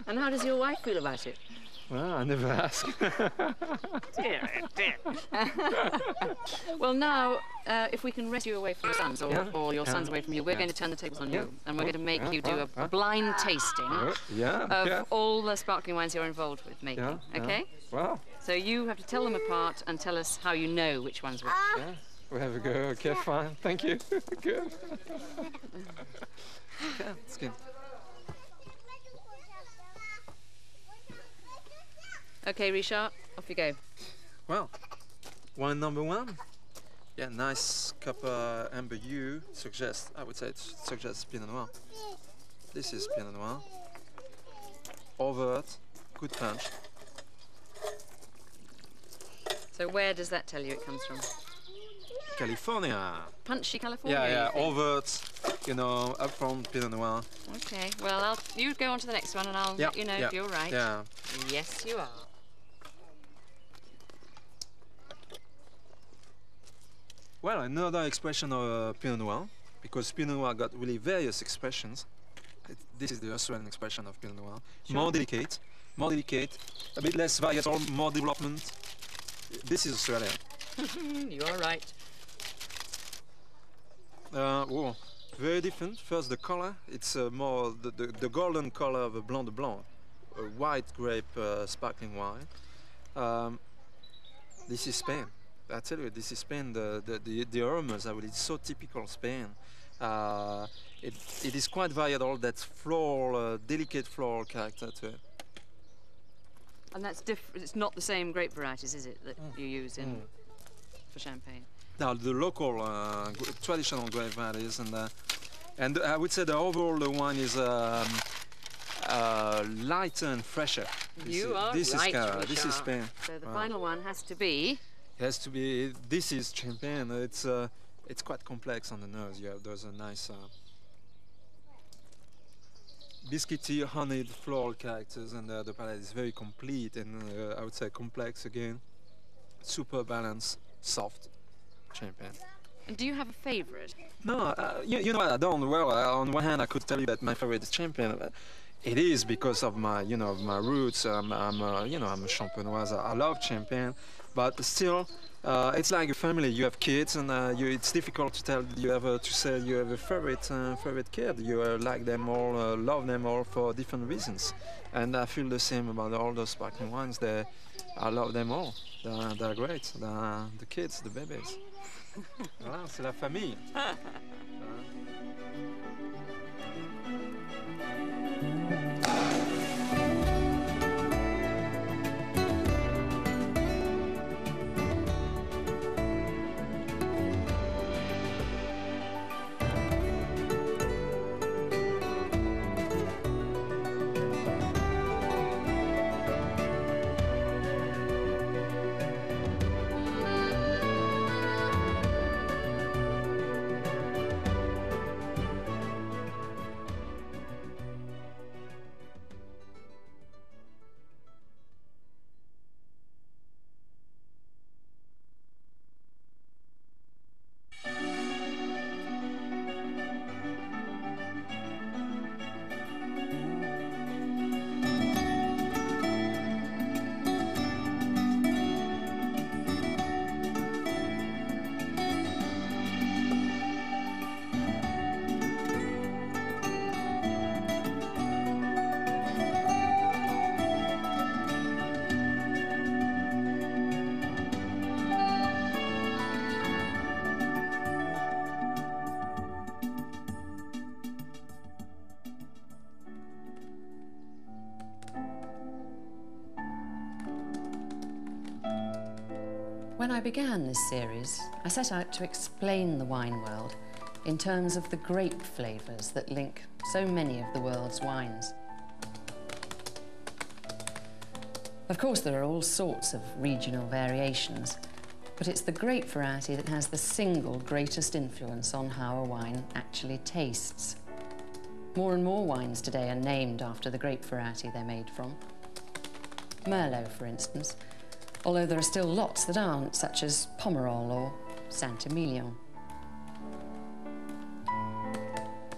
And how does your wife feel about it? Well, I never ask. Well, now, if we can rescue you away from your sons, or your sons away from you, we're going to turn the tables on you, and we're going to make you do a blind tasting of all the sparkling wines you're involved with making, okay? Wow. So you have to tell them apart and tell us how you know which one's which. Yeah, we have a go. Okay, fine. Thank you. Good. Yeah, it's good. Okay, Richard, off you go. Well, wine number 1. Yeah, nice copper amber hue. I would say it suggests Pinot Noir. This is Pinot Noir. Overt, good punch. So where does that tell you it comes from? California. Punchy California. Yeah, overt, you know, upfront Pinot Noir. Okay, well, you go on to the next one and I'll let you know if you're right. Yeah. Yes, you are. Well, another expression of Pinot Noir, because Pinot Noir got really various expressions. This is the Australian expression of Pinot Noir. Sure. More delicate, a bit less varietal, more development. This is Australia. You are right. very different. First, the color. It's more the golden color of a Blanc de Blanc, a white grape sparkling wine. This is Spain. I tell you, this is Spain. The aromas, I would. It's so typical Spain. It is quite varied. All that floral, delicate floral character to it. And that's different. It's not the same grape varieties, is it, that you use in for champagne? Now the local traditional grape varieties, and I would say the overall the wine is lighter and fresher. This is Spain. So the final one has to be. It has to be. This is champagne. It's quite complex on the nose. You have those nice biscuity, honeyed floral characters, and the palate is very complete and I would say complex again. Super balanced, soft champagne. And do you have a favourite? No, you know what I don't. Well, on one hand, I could tell you that my favorite is champagne. It is because of my, of my roots. I'm a champenoise. I love champagne, but still, it's like a family. You have kids, and it's difficult to tell. To say you have a favorite kid. You like them all, love them all for different reasons, and I feel the same about all those sparkling wines. I love them all. They're great. The kids, the babies. Voilà, c'est la famille. When I began this series, I set out to explain the wine world in terms of the grape flavours that link so many of the world's wines. Of course, there are all sorts of regional variations, but it's the grape variety that has the single greatest influence on how a wine actually tastes. More and more wines today are named after the grape variety they're made from. Merlot, for instance, although there are still lots that aren't, such as Pomerol or Saint-Emilion.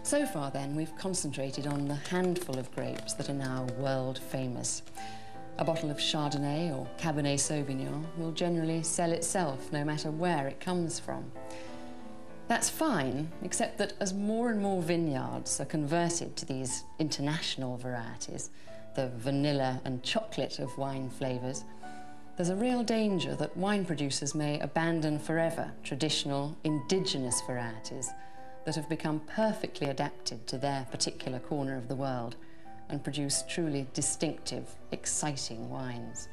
So far, then, we've concentrated on the handful of grapes that are now world famous. A bottle of Chardonnay or Cabernet Sauvignon will generally sell itself, no matter where it comes from. That's fine, except that as more and more vineyards are converted to these international varieties, the vanilla and chocolate of wine flavours, there's a real danger that wine producers may abandon forever traditional indigenous varieties that have become perfectly adapted to their particular corner of the world and produce truly distinctive, exciting wines.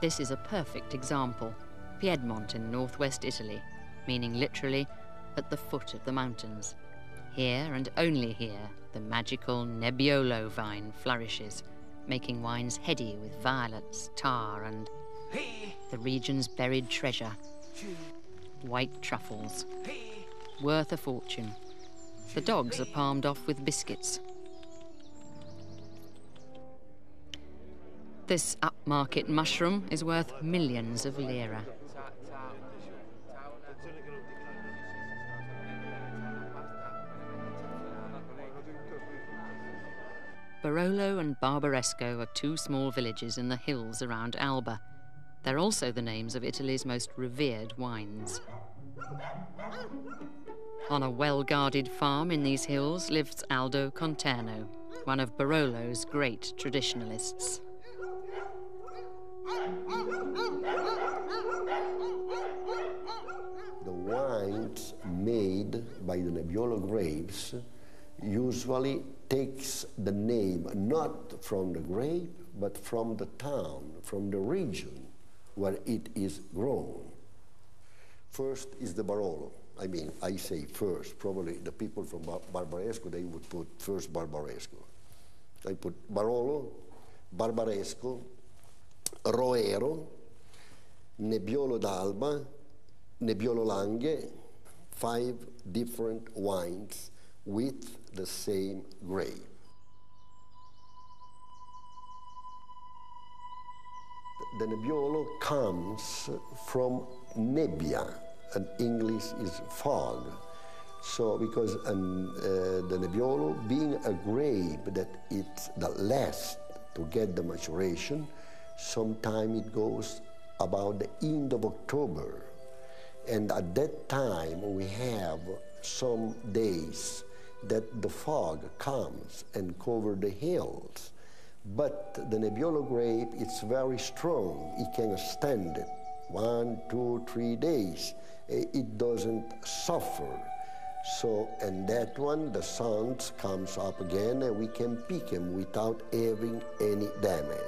This is a perfect example. Piedmont in northwest Italy, meaning literally at the foot of the mountains. Here and only here, the magical Nebbiolo vine flourishes, making wines heady with violets, tar, and the region's buried treasure, white truffles, worth a fortune. The dogs are palmed off with biscuits. This upmarket mushroom is worth millions of lira. Barolo and Barbaresco are two small villages in the hills around Alba, They're also the names of Italy's most revered wines. On a well-guarded farm in these hills lives Aldo Conterno, one of Barolo's great traditionalists. The wines made by the Nebbiolo grapes usually takes the name not from the grape, but from the town, from the region where it is grown. First is the Barolo. I mean, I say first, probably the people from Barbaresco, they would put first Barbaresco. I put Barolo, Barbaresco, Roero, Nebbiolo d'Alba, Nebbiolo Langhe, 5 different wines with the same grape. The Nebbiolo comes from nebbia, and English is fog. So because the Nebbiolo, being a grape that lasts to get the maturation, sometime it goes about the end of October. And at that time we have some days that the fog comes and covers the hills. But the Nebbiolo grape, it's very strong. It can stand it 1, 2, 3 days. It doesn't suffer. So, and that one, the sun comes up again and we can pick them without having any damage.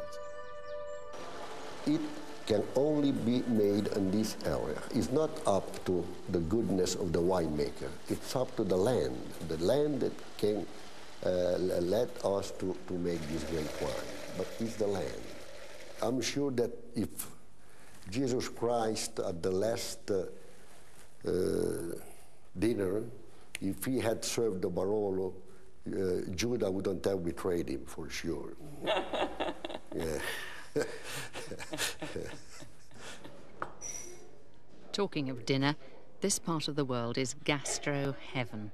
It can only be in this area. It's not up to the goodness of the winemaker. It's up to the land that can let us to make this great wine, but it's the land. I'm sure that if Jesus Christ at the last dinner, if he had served the Barolo, Judah wouldn't have betrayed him for sure. Yeah. Talking of dinner, this part of the world is gastro heaven.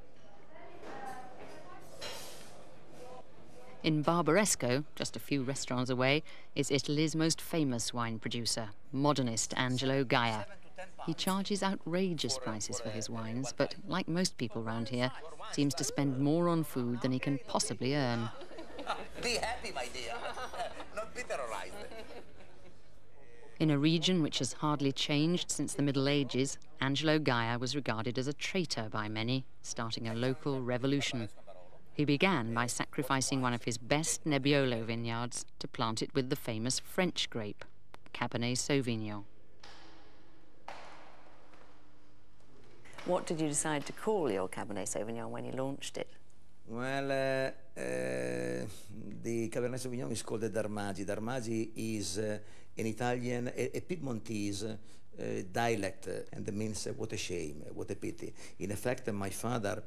In Barbaresco, just a few restaurants away, is Italy's most famous wine producer, modernist Angelo Gaia. He charges outrageous prices for his wines, but like most people round here, seems to spend more on food than he can possibly earn. Be happy, my dear. Not be terrorized. In a region which has hardly changed since the Middle Ages, Angelo Gaia was regarded as a traitor by many, starting a local revolution. He began by sacrificing one of his best Nebbiolo vineyards to plant it with the famous French grape, Cabernet Sauvignon. What did you decide to call your Cabernet Sauvignon when you launched it? Well, the Cabernet Sauvignon is called the Darmagi. Darmagi is an Italian, a Piedmontese dialect, and that means what a shame, what a pity. In effect, my father,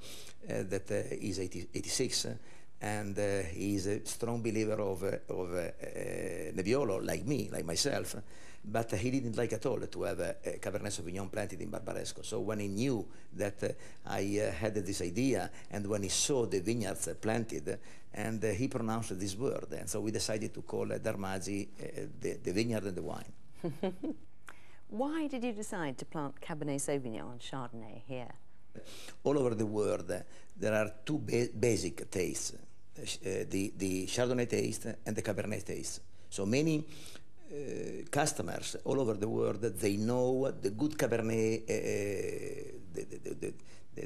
that is 86, and he is a strong believer of Nebbiolo, like me, like myself, but he didn't like at all to have a Cabernet Sauvignon planted in Barbaresco. So when he knew that I had this idea, and when he saw the vineyards planted, and he pronounced this word, and so we decided to call Darmagi the vineyard and the wine. Why did you decide to plant Cabernet Sauvignon and Chardonnay here? All over the world, there are two basic tastes, the Chardonnay taste and the Cabernet taste. So many customers all over the world, they know the good Cabernet,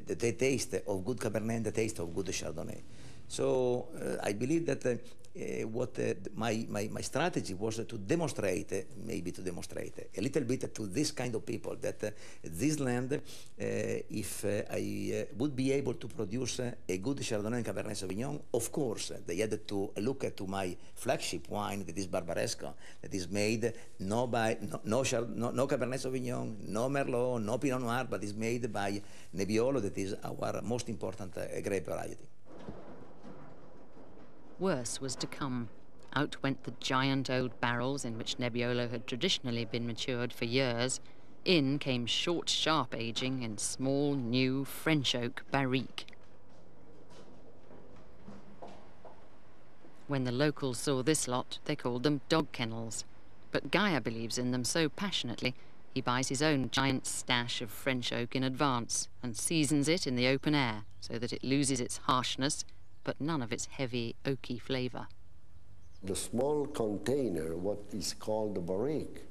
the taste of good Cabernet and the taste of good Chardonnay. So I believe that my strategy was to demonstrate, maybe to demonstrate a little bit to this kind of people that this land, if I would be able to produce a good Chardonnay and Cabernet Sauvignon, of course they had to look at my flagship wine, that is Barbaresco, that is made no Cabernet Sauvignon, no Merlot, no Pinot Noir, but is made by Nebbiolo, that is our most important grape variety. Worse was to come. Out went the giant old barrels in which Nebbiolo had traditionally been matured for years. In came short, sharp aging in small, new French oak barriques. When the locals saw this lot, they called them dog kennels. But Gaia believes in them so passionately, he buys his own giant stash of French oak in advance and seasons it in the open air so that it loses its harshness, but none of its heavy, oaky flavour. The small container, what is called the barrique,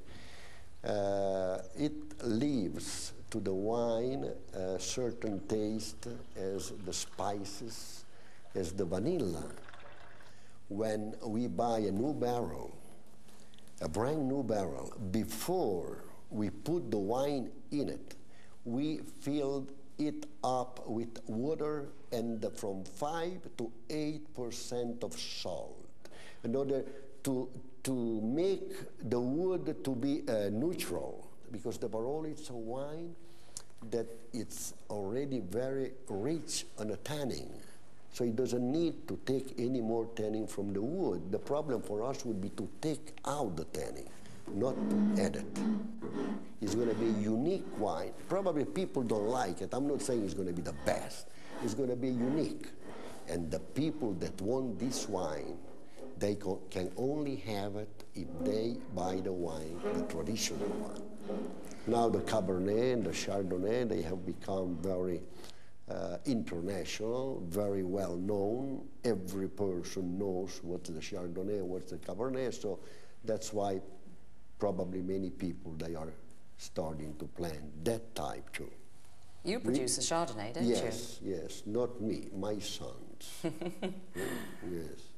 it leaves to the wine a certain taste as the spices, as the vanilla. When we buy a new barrel, a brand new barrel, before we put the wine in it, we filled it up with water and from 5 to 8% of salt in order to make the wood to be neutral, because the Barolo is a wine that it's already very rich on a tannin. So it doesn't need to take any more tannin from the wood. The problem for us would be to take out the tannin, not to add it. It's going to be a unique wine. Probably people don't like it. I'm not saying it's going to be the best. It's going to be unique. And the people that want this wine, they can only have it if they buy the wine, the traditional one. Now the Cabernet and the Chardonnay, they have become very international, very well known. Every person knows what's the Chardonnay, what's the Cabernet, so that's why probably many people, they are starting to plant that type too. You produce a Chardonnay, don't you? Yes, yes, not me, my sons. Yes.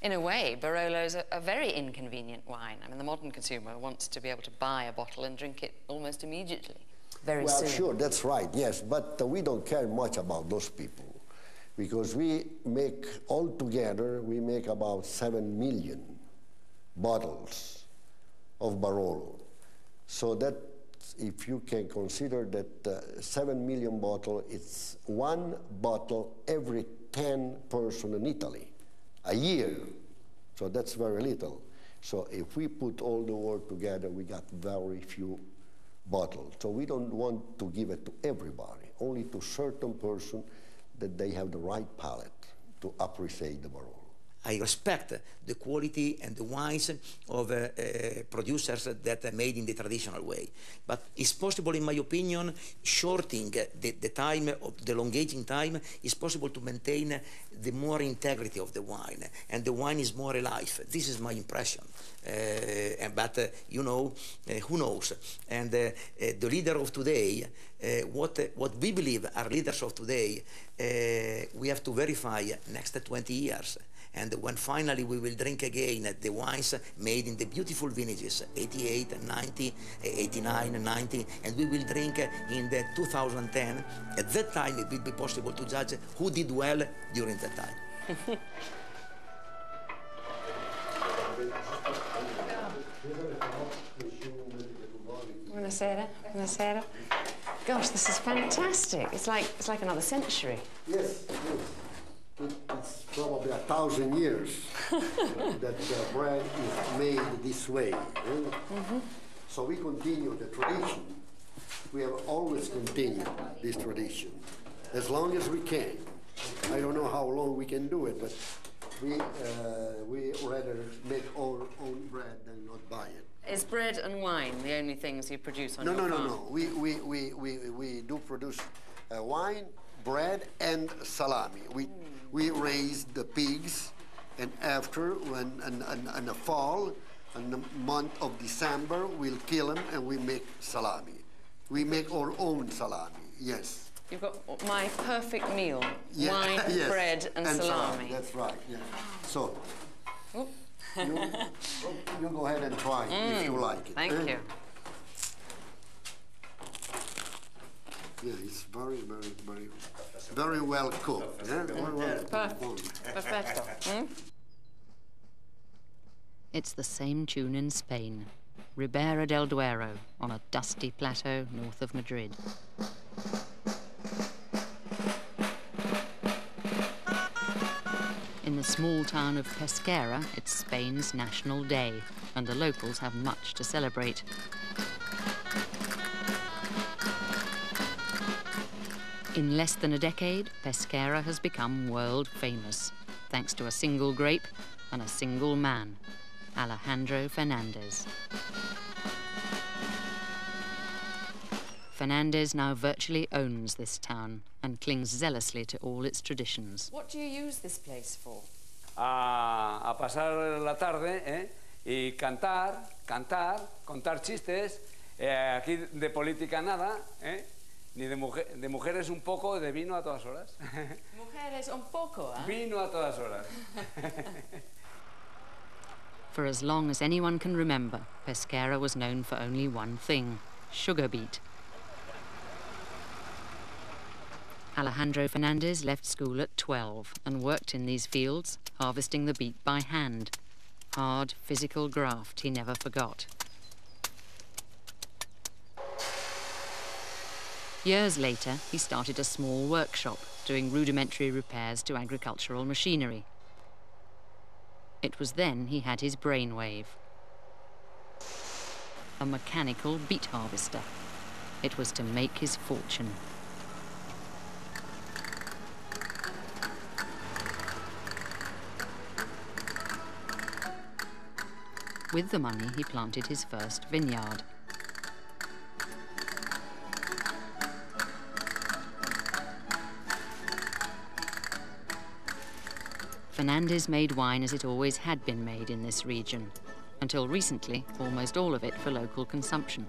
In a way, Barolo's a very inconvenient wine. I mean, the modern consumer wants to be able to buy a bottle and drink it almost immediately. Very soon. Well, sure, that's right, yes, but we don't care much about those people, because we make, altogether, we make about 7 million bottles of Barolo. So that, if you can consider that 7 million bottles, it's 1 bottle every 10 person in Italy, a year. So that's very little. So if we put all the work together, we got very few bottles. So we don't want to give it to everybody, only to certain person that they have the right palate to appreciate the Barolo. I respect the quality and the wines of producers that are made in the traditional way. But it's possible, in my opinion, shortening the time, of the long aging time, is possible to maintain the more integrity of the wine, and the wine is more alive. This is my impression. But you know, who knows? And the leader of today, what we believe are leaders of today, we have to verify next 20 years. And when finally we will drink again the wines made in the beautiful vintages, 88, 90, 89, 90, and we will drink in the 2010, at that time it will be possible to judge who did well during that time. Buonasera, buonasera. Gosh, this is fantastic. It's like another century. Yes, yes. It's probably 1,000 years that the bread is made this way. So we continue the tradition. We have always continued this tradition, as long as we can. I don't know how long we can do it, but we rather make our own bread than not buy it. Is bread and wine the only things you produce on your farm? No. We do produce wine, bread, and salami. We raise the pigs, and after, in the fall, in the month of December, we'll kill them and we make salami. We make our own salami, yes. You've got my perfect meal, yeah, wine, yes. bread, and salami. That's right, yeah. So, you go ahead and try if you like it. Thank you. Yeah, it's very well cooked. Yeah? Perfetto. It's the same tune in Spain, Ribera del Duero, on a dusty plateau north of Madrid. In the small town of Pesquera, it's Spain's national day, and the locals have much to celebrate. In less than a decade, Pesquera has become world famous, thanks to a single grape and a single man. Alejandro Fernandez. Fernandez now virtually owns this town and clings zealously to all its traditions. What do you use this place for? A pasar la tarde, y cantar, contar chistes. Aquí de política nada, ni de mujeres un poco, de vino a todas horas. Mujeres un poco, ¿eh? Vino a todas horas. For as long as anyone can remember, Pesquera was known for only one thing: sugar beet. Alejandro Fernandez left school at 12 and worked in these fields, harvesting the beet by hand. Hard, physical graft he never forgot. Years later, he started a small workshop, doing rudimentary repairs to agricultural machinery. It was then he had his brainwave. A mechanical beet harvester. It was to make his fortune. With the money, he planted his first vineyard. Fernandez made wine as it always had been made in this region. Until recently, almost all of it for local consumption.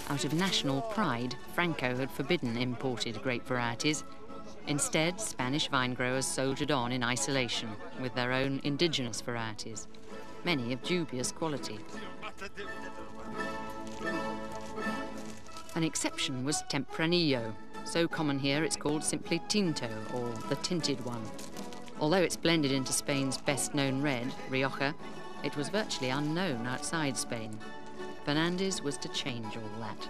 Out of national pride, Franco had forbidden imported grape varieties. Instead, Spanish vine growers soldiered on in isolation with their own indigenous varieties, many of dubious quality. An exception was Tempranillo. So common here it's called simply Tinto, or the tinted one. Although it's blended into Spain's best-known red, Rioja, it was virtually unknown outside Spain. Fernandez was to change all that.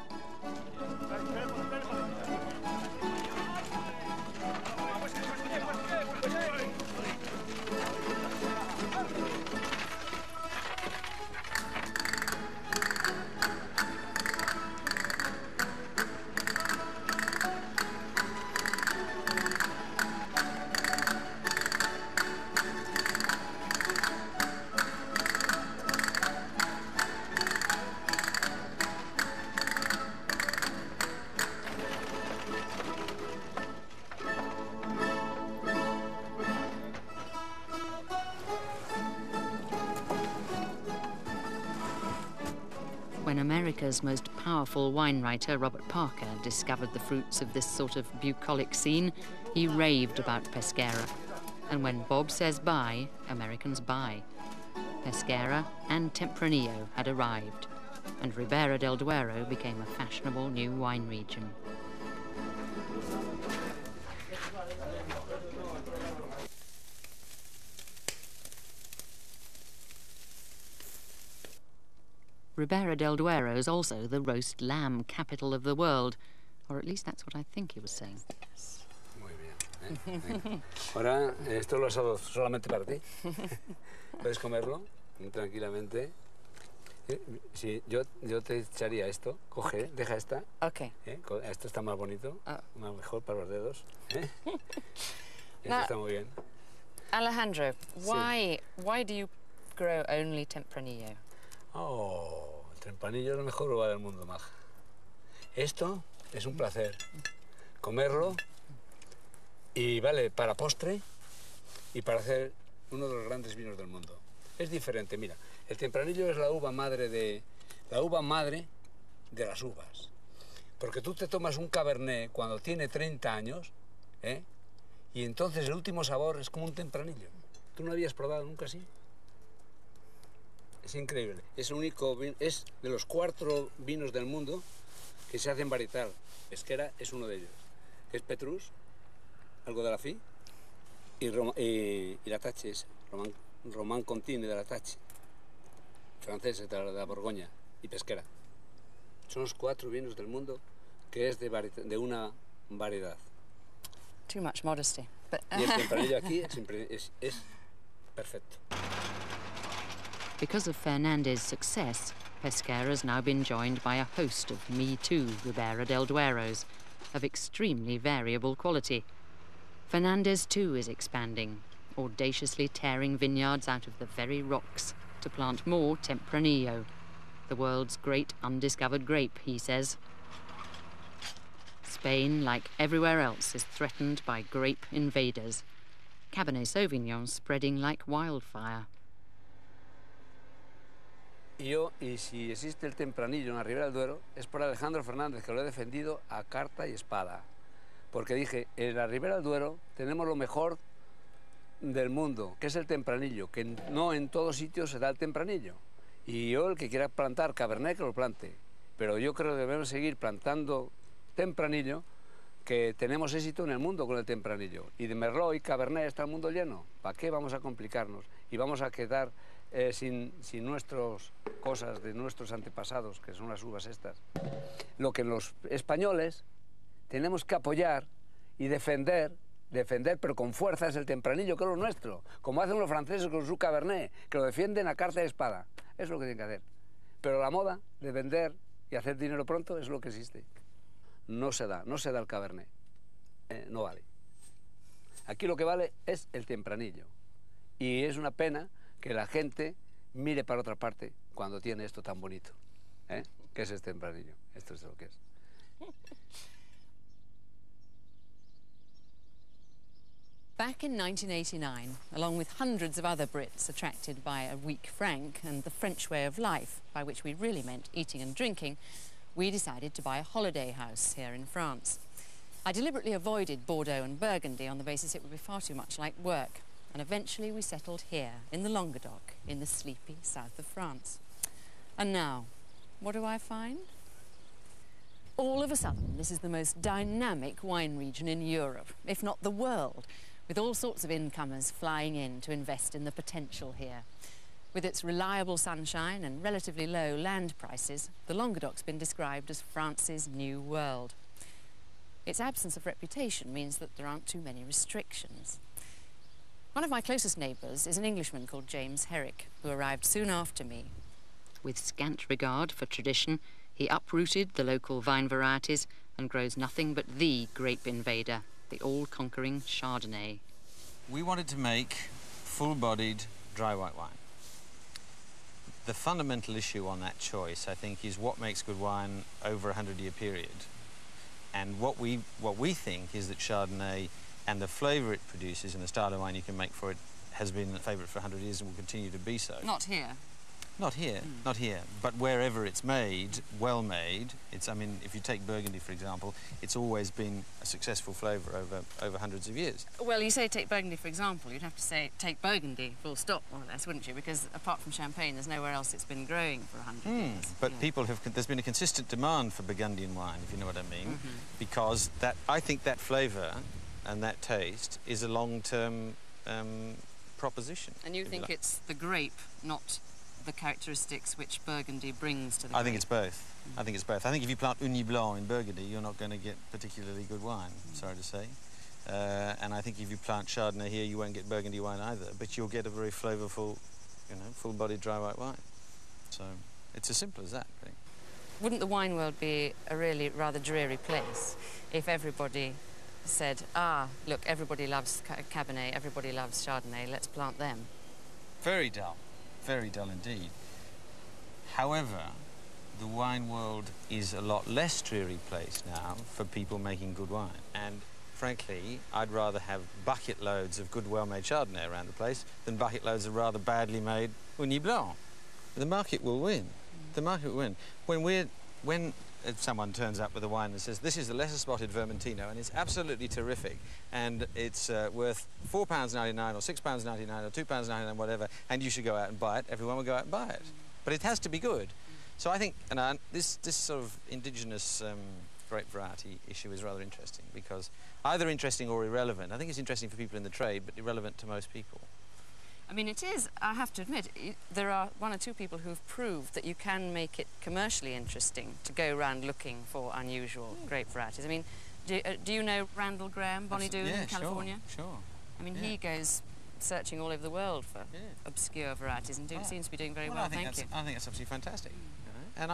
When America's most powerful wine writer, Robert Parker, discovered the fruits of this sort of bucolic scene, he raved about Pesquera. And when Bob says buy, Americans buy. Pesquera and Tempranillo had arrived, and Ribera del Duero became a fashionable new wine region. Ribera del Duero is also the roast lamb capital of the world, or at least that's what I think he was saying. Muy bien. Venga. Ahora, esto lo he asado solamente para ti. Puedes comerlo tranquilamente. Sí, yo te echaría esto. Coge, deja esta. Okay. Esto está más bonito, más mejor para los dedos. Esto está muy bien. Alejandro, why do you grow only Tempranillo? Oh, el Tempranillo es la mejor uva del mundo, Maja. Esto es un placer. Comerlo y vale para postre y para hacer uno de los grandes vinos del mundo. Es diferente, mira. El Tempranillo es la uva madre de las uvas. Porque tú te tomas un Cabernet cuando tiene 30 años, y entonces el último sabor es como un Tempranillo. ¿Tú no habías probado nunca así? Es increíble. Es único, es de los 4 vinos del mundo que se hacen varietal. Pesquera es uno de ellos. Es Petrus, algo de la Fi, y la Tache es Román Contini de la Tache, francés de la Borgoña, y Pesquera. Son los 4 vinos del mundo que es de una variedad. Too much modesty. But y el Tempranillo aquí es perfecto. Because of Fernandez's success, Pesquera's now been joined by a host of Me Too Ribera del Dueros of extremely variable quality. Fernandez too is expanding, audaciously tearing vineyards out of the very rocks to plant more Tempranillo, the world's great undiscovered grape, he says. Spain, like everywhere else, is threatened by grape invaders. Cabernet Sauvignon spreading like wildfire. Y si existe el tempranillo en la Ribera del Duero, es por Alejandro Fernández, que lo he defendido a carta y espada. Porque dije, en la Ribera del Duero tenemos lo mejor del mundo, que es el tempranillo, que no en todos sitios se da el tempranillo. Y yo, el que quiera plantar Cabernet, que lo plante. Pero yo creo que debemos seguir plantando tempranillo, que tenemos éxito en el mundo con el tempranillo. Y de Merlot y Cabernet está el mundo lleno. ¿Para qué vamos a complicarnos? Y vamos a quedar sin nuestras cosas de nuestros antepasados, que son las uvas estas. Lo que los españoles tenemos que apoyar y defender, pero con fuerza, es el tempranillo, que es lo nuestro. Como hacen los franceses con su Cabernet, que lo defienden a carta y espada. Es lo que tienen que hacer. Pero la moda de vender y hacer dinero pronto es lo que existe. No se da el Cabernet. No vale. Aquí lo que vale es el tempranillo. Y es una pena que la gente mire para otra parte cuando tiene esto tan bonito, que es el tempranillo. Esto es lo que es. Back in 1989, along with hundreds of other Brits attracted by a weak franc and the French way of life, by which we really meant eating and drinking, we decided to buy a holiday house here in France. I deliberately avoided Bordeaux and Burgundy on the basis it would be far too much like work, and eventually we settled here, in the Languedoc, in the sleepy south of France. And now, what do I find? All of a sudden, this is the most dynamic wine region in Europe, if not the world, with all sorts of incomers flying in to invest in the potential here. With its reliable sunshine and relatively low land prices, the Languedoc's been described as France's new world. Its absence of reputation means that there aren't too many restrictions. One of my closest neighbours is an Englishman called James Herrick, who arrived soon after me. With scant regard for tradition, he uprooted the local vine varieties and grows nothing but the grape invader, the all-conquering Chardonnay. We wanted to make full-bodied dry white wine. The fundamental issue on that choice, I think, is what makes good wine over a 100-year period. And what we think is that Chardonnay and the flavour it produces and the style of wine you can make for it has been a favourite for 100 years and will continue to be so. Not here. Not here, not here. But wherever it's made, well made, I mean, if you take Burgundy, for example, it's always been a successful flavour over hundreds of years. Well, you say take Burgundy, for example, you'd have to say take Burgundy, full stop, more or less, wouldn't you? Because apart from Champagne, there's nowhere else it's been growing for 100 years. But there's been a consistent demand for Burgundian wine, if you know what I mean, because I think that flavour and that taste is a long-term proposition. And you think it's the grape, not the characteristics which Burgundy brings to the I think it's both. I think it's both. I think if you plant Ugni Blanc in Burgundy, you're not going to get particularly good wine, sorry to say. And I think if you plant Chardonnay here, you won't get Burgundy wine either, but you'll get a very flavourful, full-bodied dry white wine. So it's as simple as that, really. Wouldn't the wine world be a really rather dreary place if everybody said, look, everybody loves Cabernet, everybody loves Chardonnay, let's plant them? Very dull indeed. However, the wine world is a lot less dreary place now for people making good wine. And frankly, I'd rather have bucket loads of good, well-made Chardonnay around the place than bucket loads of rather badly made Ugni Blanc. The market will win. The market will win. When someone turns up with a wine and says, this is the lesser spotted Vermentino and it's absolutely terrific and it's worth £4.99 or £6.99 or £2.99, whatever, and you should go out and buy it, everyone will go out and buy it. But it has to be good. So I think this sort of indigenous grape variety issue is rather interesting, because either interesting or irrelevant. I think it's interesting for people in the trade, but irrelevant to most people. I mean, it is, I have to admit, there are one or two people who've proved that you can make it commercially interesting to go around looking for unusual grape varieties. I mean, do you know Randall Graham, Bonnie Doon in California? Sure. I mean, he goes searching all over the world for obscure varieties and seems to be doing very well, thank you. I think that's absolutely fantastic. And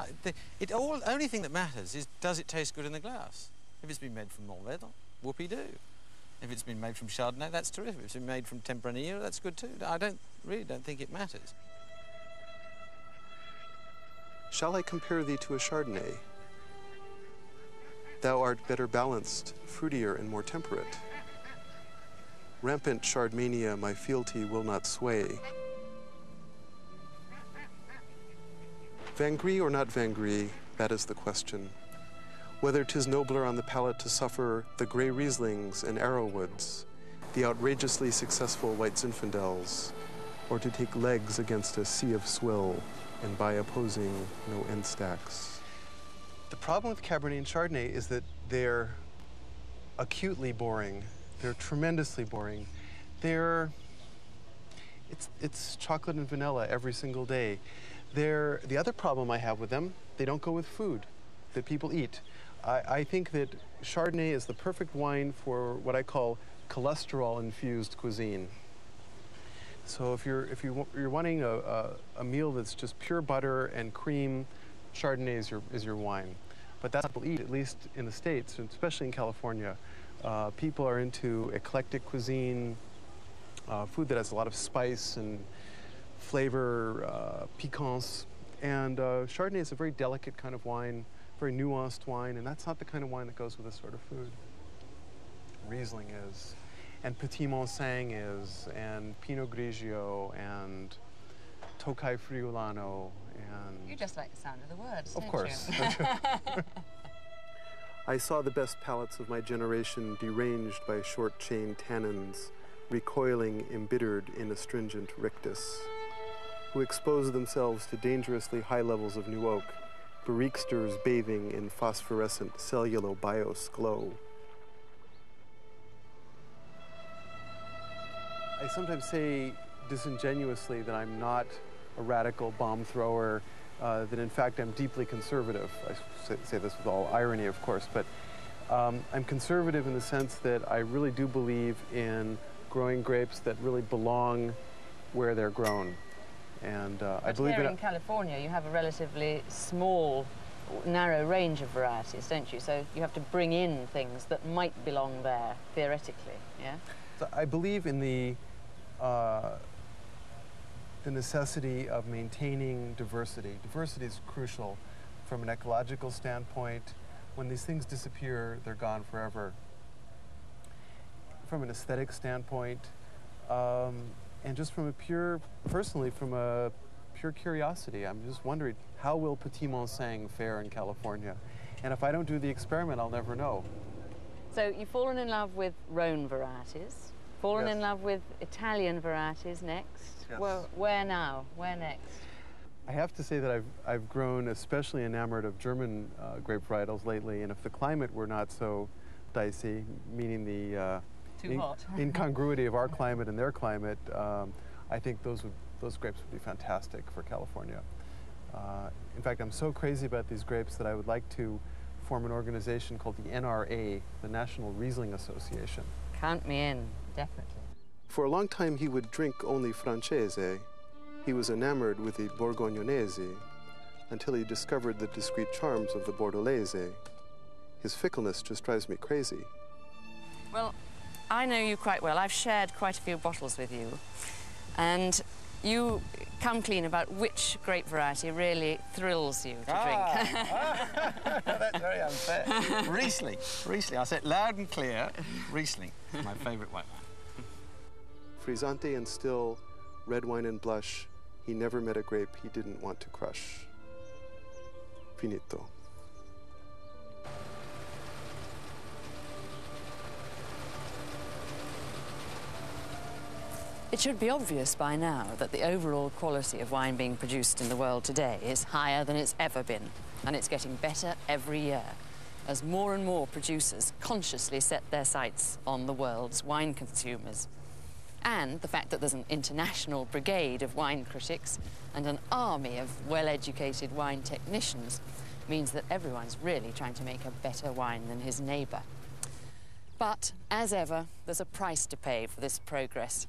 only thing that matters is, does it taste good in the glass? If it's been made from Mourvedre, whoopee-doo. If it's been made from Chardonnay, that's terrific. If it's been made from Tempranillo, that's good too. I really don't think it matters. Shall I compare thee to a Chardonnay? Thou art better balanced, fruitier, and more temperate. Rampant Chardmania my fealty will not sway. Vangry or not Vangry, that is the question. Whether 'tis nobler on the palate to suffer the grey Rieslings and Arrowwoods, the outrageously successful White Zinfandels, or to take legs against a sea of swill and by opposing no end stacks. The problem with Cabernet and Chardonnay is that they're acutely boring. They're tremendously boring. It's chocolate and vanilla every single day. The other problem I have with them, they don't go with food that people eat. I think that Chardonnay is the perfect wine for what I call cholesterol-infused cuisine. So if you're wanting a meal that's just pure butter and cream, Chardonnay is your wine. But that's what people eat, at least in the States, and especially in California. People are into eclectic cuisine, food that has a lot of spice and flavor, piquance. And Chardonnay is a very delicate kind of wine, very nuanced wine, and that's not the kind of wine that goes with this sort of food. Riesling is, and Petit Manseng is, and Pinot Grigio, and Tokai Friulano, and... You just like the sound of the words, Of course. I saw the best palates of my generation deranged by short-chain tannins, recoiling embittered in astringent rictus, who expose themselves to dangerously high levels of new oak, barriquesters bathing in phosphorescent cellulobiose glow. I sometimes say disingenuously that I'm not a radical bomb thrower, that in fact I'm deeply conservative. I say this with all irony, of course, but I'm conservative in the sense that I really do believe in growing grapes that really belong where they're grown. And I believe here in California, you have a relatively small, narrow range of varieties, don't you? So you have to bring in things that might belong there, theoretically, yeah? So I believe in the necessity of maintaining diversity. Diversity is crucial from an ecological standpoint. When these things disappear, they're gone forever. From an aesthetic standpoint, and just from personally, from a pure curiosity, I'm just wondering, how will Petit Manseng fare in California? And if I don't do the experiment, I'll never know. So you've fallen in love with Rhone varieties, fallen in love with Italian varieties next. Yes. Well, where now? Where next? I have to say that I've grown especially enamored of German grape varietals lately, and if the climate were not so dicey, meaning the incongruity of our climate and their climate, I think those grapes would be fantastic for California. In fact, I'm so crazy about these grapes that I would like to form an organization called the NRA, the National Riesling Association. Count me in, definitely. For a long time, he would drink only Francese. He was enamored with the Borgognonese until he discovered the discreet charms of the Bordelaise. His fickleness just drives me crazy. Well, I know you quite well. I've shared quite a few bottles with you. And you come clean about which grape variety really thrills you to drink. That's very unfair. Riesling. I said loud and clear, Riesling is my favourite white wine. Frizzante and still, red wine and blush, he never met a grape he didn't want to crush. Finito. It should be obvious by now that the overall quality of wine being produced in the world today is higher than it's ever been, and it's getting better every year as more and more producers consciously set their sights on the world's wine consumers. And the fact that there's an international brigade of wine critics and an army of well-educated wine technicians means that everyone's really trying to make a better wine than his neighbour. But, as ever, there's a price to pay for this progress,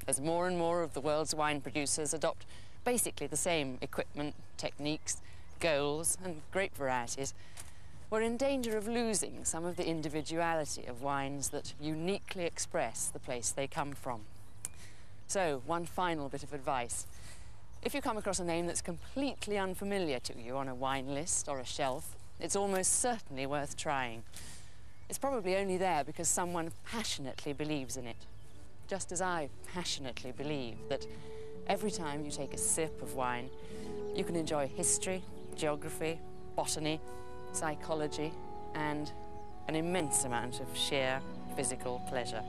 as more and more of the world's wine producers adopt basically the same equipment, techniques, goals and great varieties, we're in danger of losing some of the individuality of wines that uniquely express the place they come from. So, one final bit of advice. If you come across a name that's completely unfamiliar to you on a wine list or a shelf, it's almost certainly worth trying. It's probably only there because someone passionately believes in it. Just as I passionately believe that every time you take a sip of wine, you can enjoy history, geography, botany, psychology, and an immense amount of sheer physical pleasure.